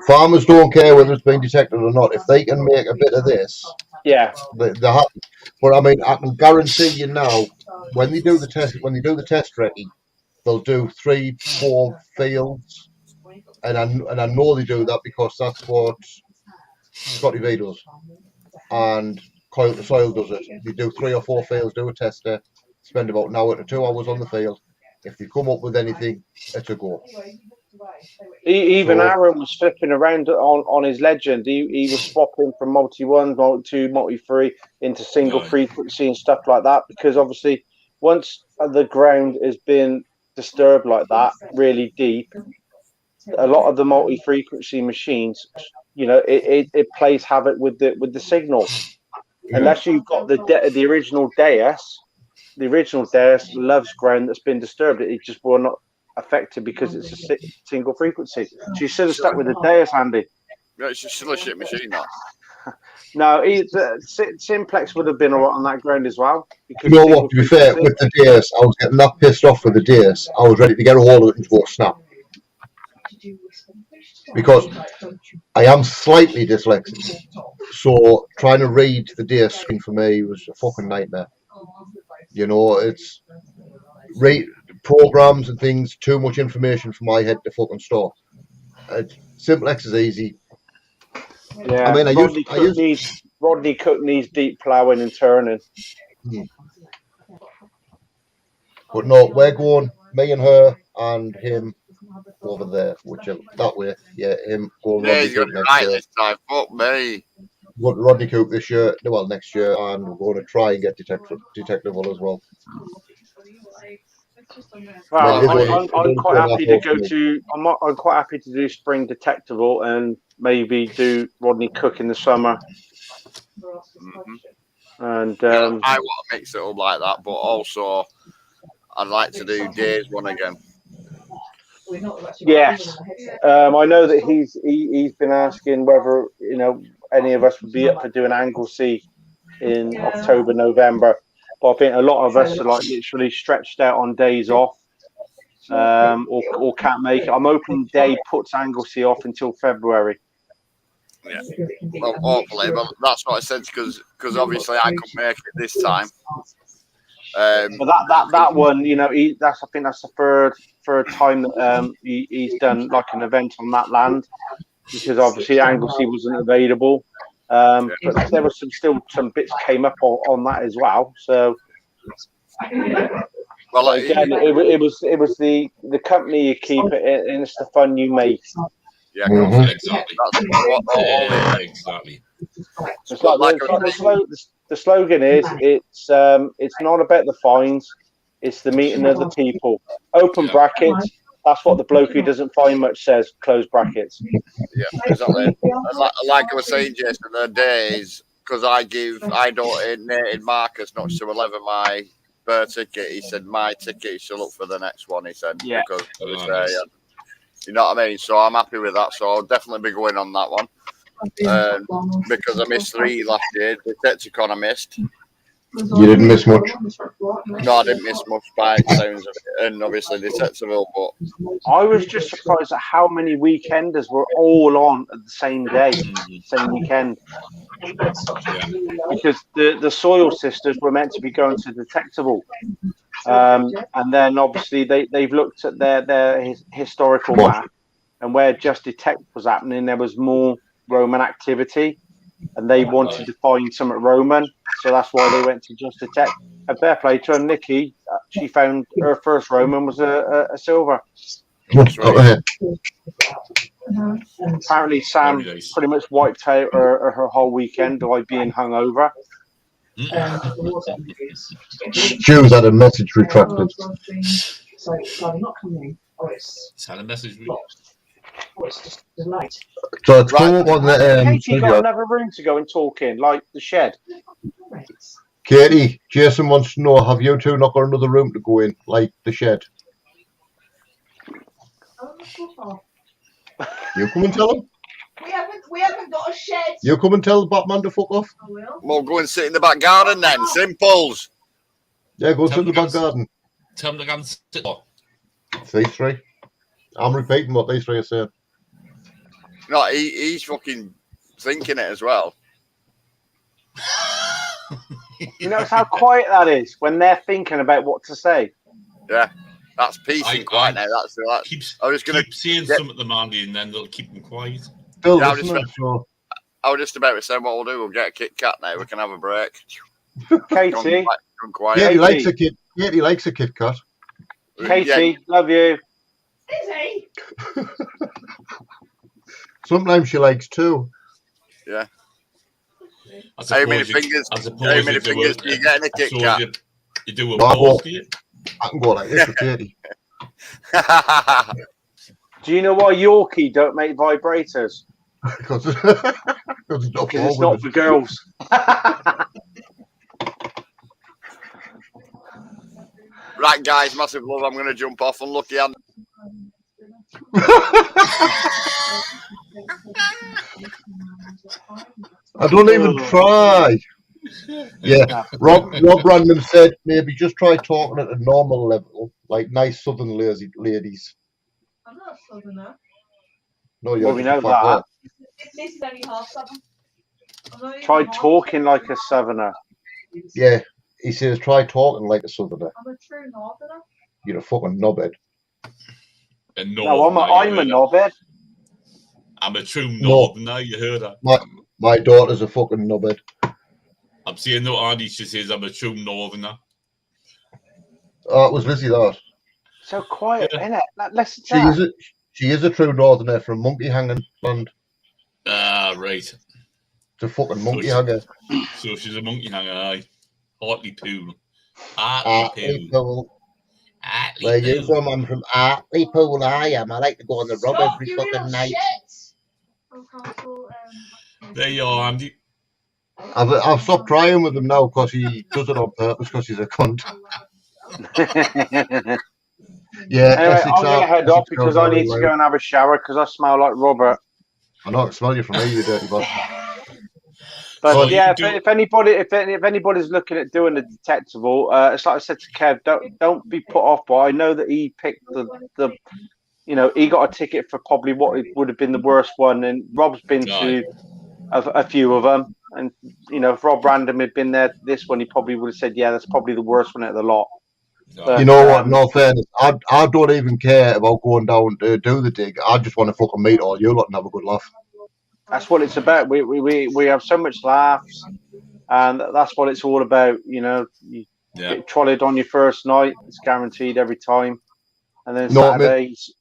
Farmers don't care whether it's been detected or not. If they can make a bit of this, they're happy. But I mean, I can guarantee you now, when they do the test recce, they'll do 3-4 fields, and I know they do that because that's what Scotty V does, and Coil to Soil does it. They do 3 or 4 fields, do a tester, spend about an hour to 2 hours on the field. If they come up with anything, it's a go. Even Aaron was flipping around on his legend. He was swapping from multi-1, multi-2, multi-3 into single frequency and stuff like that, because obviously once the ground has been disturbed like that, really deep, a lot of the multi-frequency machines, you know, it plays havoc with the signal. Unless you've got the original Deus. The original Deus loves ground that's been disturbed. It just will not affect it because it's a single frequency. So you should have stuck with the Deus, Andy. Yeah, it's still a shit machine, though. No, Simplex would have been all right on that ground as well. You know what, to be fair, with the Deus, I was getting that pissed off with the Deus. I was ready to get a hold of it and go snap. Because I am slightly dyslexic. So trying to read the Deus screen for me was a fucking nightmare. You know, it's programs and things, too much information for my head to fucking store. Simplex is easy. Yeah, I mean, Rodney Cook needs deep ploughing and turning. But no, we're going, me and her and him over there, whichever, that way. Yeah, him going Rodney Cook next year. This time. Fuck me. Rodney Cook this year, well, next year, and we're going to try and get detectable as well. Well, I'm quite happy to go to. I'm quite happy to do spring detectable and maybe do Rodney Cook in the summer. And I want to mix it up like that, but also I'd like to do Days one again. Yes, I know that he's been asking whether any of us would be up for doing Anglesey in October, November. But I think a lot of us are like literally stretched out on days off, or can't make it. I'm hoping Dave puts Anglesey off until February. Yeah. Well, hopefully, but that's what I said because obviously I couldn't make it this time. But that one, you know, I think that's the third time that he's done like an event on that land, because obviously Anglesey wasn't available. But there was still some bits came up on that as well. So, well, again, it was the company you keep it, and it's the fun you make. Yeah, exactly. Exactly. It's like the slogan is it's not about the fines, it's the meeting of the people. Open brackets. That's what the bloke who doesn't find much says. Close brackets. Yeah, exactly. Like I was saying, Jason, the days because I donated Marcus not to 11 my birth ticket. He said my ticket is still up for the next one. He said because you know what I mean. So I'm happy with that. So I'll definitely be going on that one because I missed 3 last year. The Detecticon I missed. You didn't miss much. No, I didn't miss much by the sounds of it, and obviously the Detectiveville. But I was just surprised at how many weekenders were all on at the same day, same weekend. Because the Soil Sisters were meant to be going to Detectable, and then obviously they've looked at their historical map, and where Just Detect was happening, there was more Roman activity. And they wanted to find something Roman, so that's why they went to Just Detect. A fair play to her, Nikki. She found her first Roman was a silver. Apparently, Sam pretty much wiped out her whole weekend by being hungover. Jules had a message retracted. Had a message. It's just delayed. So it's come up on the Katie got another room to go and talk in, like the shed. Katie, Jason wants to know: have you two not got another room to go in, like the shed? You come and tell him. We haven't got a shed. You come and tell the Batman to fuck off. I will. Well, go and sit in the back garden then. Simples. Yeah, go sit in the back garden. Tell them to go and sit. These 3. I'm repeating what these 3 are saying. No, he's fucking thinking it as well. You notice how quiet that is when they're thinking about what to say. Yeah, that's peace and quiet now. That's I was going to saying something at the Mandy, and then they'll keep them quiet. I was just about to say what we'll do. We'll get a Kit Kat now. We can have a break. Katie, Katie likes a Kit. Katie likes a Kit Kat. Katie, love you. Is he? Sometimes she likes 2. Yeah. How many fingers do you get in a Kit Kat? You do a ball, do you? I can go like this with Katie. Do you know why Yorkie don't make vibrators? Because it's not for girls. Right, guys, massive love. I'm going to jump off. Unlucky hand. I don't even try. Yeah, Rob Random said maybe just try talking at a normal level, like nice southern ladies. I'm not a southerner. No, you're we know that. This is only half southern. Try talking like a southerner. Yeah, he says try talking like a southerner. I'm a true northerner. You're a fucking knobhead. No, I'm a knobhead. I'm a true northerner. You heard that? My daughter's a fucking knobhead. I'm seeing no Andy. She says I'm a true northerner. Oh, it was Lizzie that. So quiet, innit? Listen to that. She is a true northerner from Monkey Hanging Land. Ah, right. It's a fucking monkey hanger. So she's a monkey hanger, aye. Hartlepool. Hartlepool. Where you from? I'm from Hartlepool. I am. I like to go on the rub every fucking night. There you are, Andy. I've stopped trying with him now because he does it on purpose because he's a cunt. Yeah. Anyway, I'm going to head off because I need to go and have a shower because I smell like Robert. I know I can smell you from here, you dirty bastard. But if anybody's looking at doing a detectable, it's like I said to Kev, don't be put off by. I know that he picked the you know, he got a ticket for probably what would have been the worst one, and Rob's been to a few of them. And you know, if Rob Random had been there, this one, he probably would have said, "Yeah, that's probably the worst one out of the lot." But, you know what? In all fairness, I don't even care about going down to do the dig. I just want to fucking meet all you lot and have a good laugh. That's what it's about. We have so much laughs, and that's what it's all about. You know, you get trolleyed on your first night; it's guaranteed every time. And then Saturdays,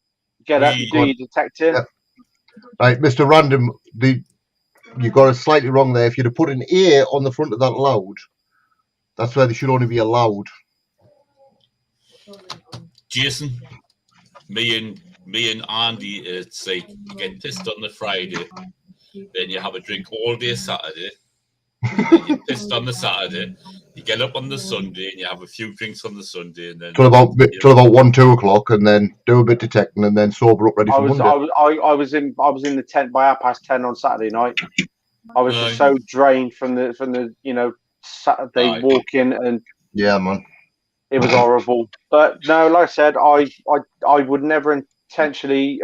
get up, you do your detecting. Yeah. Right, Mr. Random, you got it slightly wrong there. If you'd have put an A on the front of that loud, that's where they should only be allowed. Jason, me and Andy, it's like you get pissed on the Friday, then you have a drink all day Saturday, then you pissed on the Saturday, you get up on the Sunday and you have a few drinks on the Sunday, and then till about 1-2 o'clock, and then do a bit of detecting, and then sober up ready for Monday. I was in the tent by 10:30 on Saturday night. I was just so drained from the you know, Saturday walking, and yeah, man, it was horrible. But no, like I said, I would never intentionally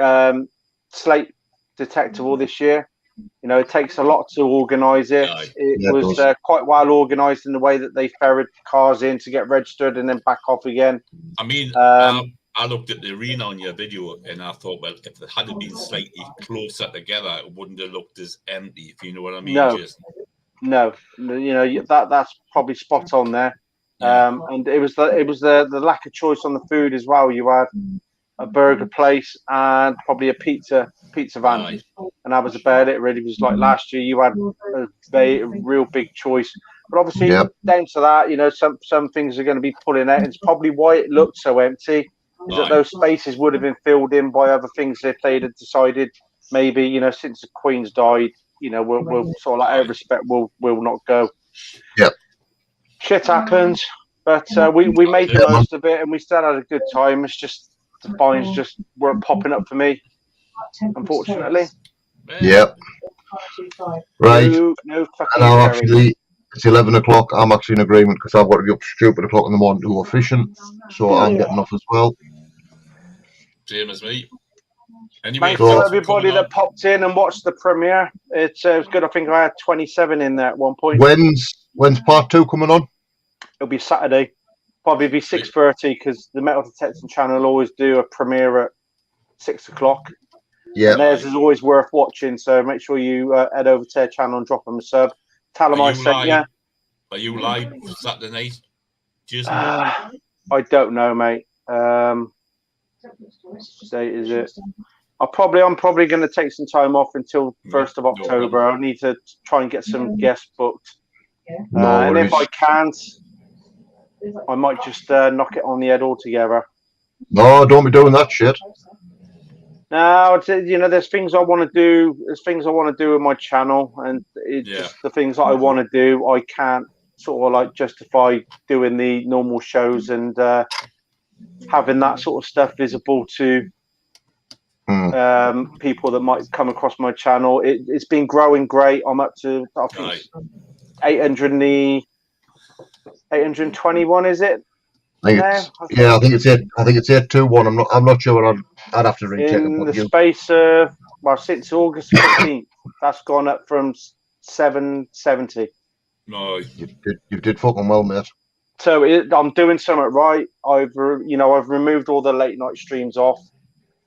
slate Detectable this year. You know, it takes a lot to organise it. It was quite well organised in the way that they ferried cars in to get registered and then back off again. I mean, I looked at the arena on your video and I thought, well, if it had been slightly closer together, it wouldn't have looked as empty, if you know what I mean, Jason. No, you know, that's probably spot on there. And it was the lack of choice on the food as well. You had a burger place and probably a pizza van, and that was about it. Really, it was like last year. You had a real big choice, but obviously down to that, you know, some things are going to be pulling out. It's probably why it looked so empty. Is that those spaces would have been filled in by other things if they'd have decided maybe, you know, since the Queen's died, you know, we'll sort of like out of respect, we'll not go. Yeah, shit happens, but we made the most of it, and we still had a good time. It's just the fines just weren't popping up for me, unfortunately. Yep. Right. No fucking. And actually, it's 11 o'clock. I'm actually in agreement because I've got to be up stupid o'clock in the morning to go fishing, so I'm getting off as well. Same as me. Anyway, thanks to everybody that popped in and watched the premiere. It was good. I think I had 27 in there at one point. When's part 2 coming on? It'll be Saturday. Probably be 6:30 because the Metal Detecting channel always do a premiere at 6 o'clock. Yeah, and theirs is always worth watching. So make sure you head over to their channel and drop them a sub. Tell them I sent you. Are you live Saturday night? I don't know, mate. What date is it? I'm probably going to take some time off until 1st of October. I need to try and get some guests booked. And if I can't, I might just knock it on the head altogether. No, don't be doing that shit. No, you know, there's things I want to do. There's things I want to do with my channel, and it's just the things that I want to do. I can't sort of like justify doing the normal shows and having that sort of stuff visible to people that might come across my channel. It's been growing great. I'm up to, I think, 821. Is it? I think it's 821. I'm not sure. I'd have to recheck. In the space of since August 15th, that's gone up from 770. No, you did fucking well, mate. So I'm doing something right. I've removed all the late night streams off,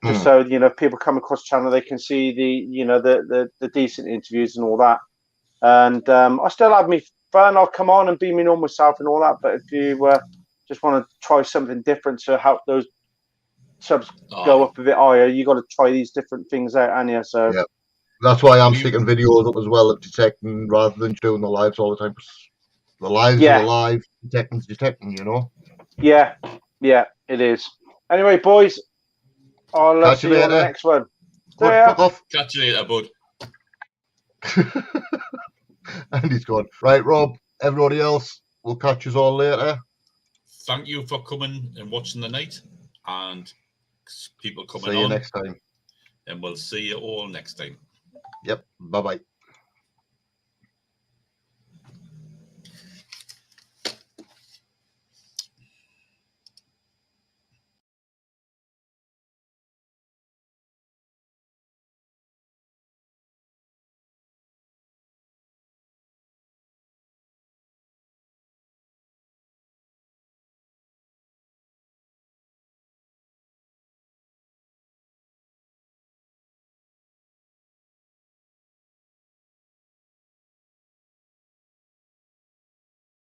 just so people come across the channel, they can see the decent interviews and all that. And I still have me fun. I'll come on and be me normal self and all that. But if you just want to try something different to help those subs go up a bit higher, you got to try these different things out, Anya. So that's why I'm sticking videos up as well of detecting rather than doing the lives all the time. The lives are live, detecting's detecting, you know. Yeah, it is. Anyway, boys, I'll see you on the next one. Fuck off. Catch you later, bud. And he's gone. Right, Rob, everybody else, we'll catch us all later. Thank you for coming and watching the night, and people coming on. See you next time. And we'll see you all next time. Yep. Bye-bye.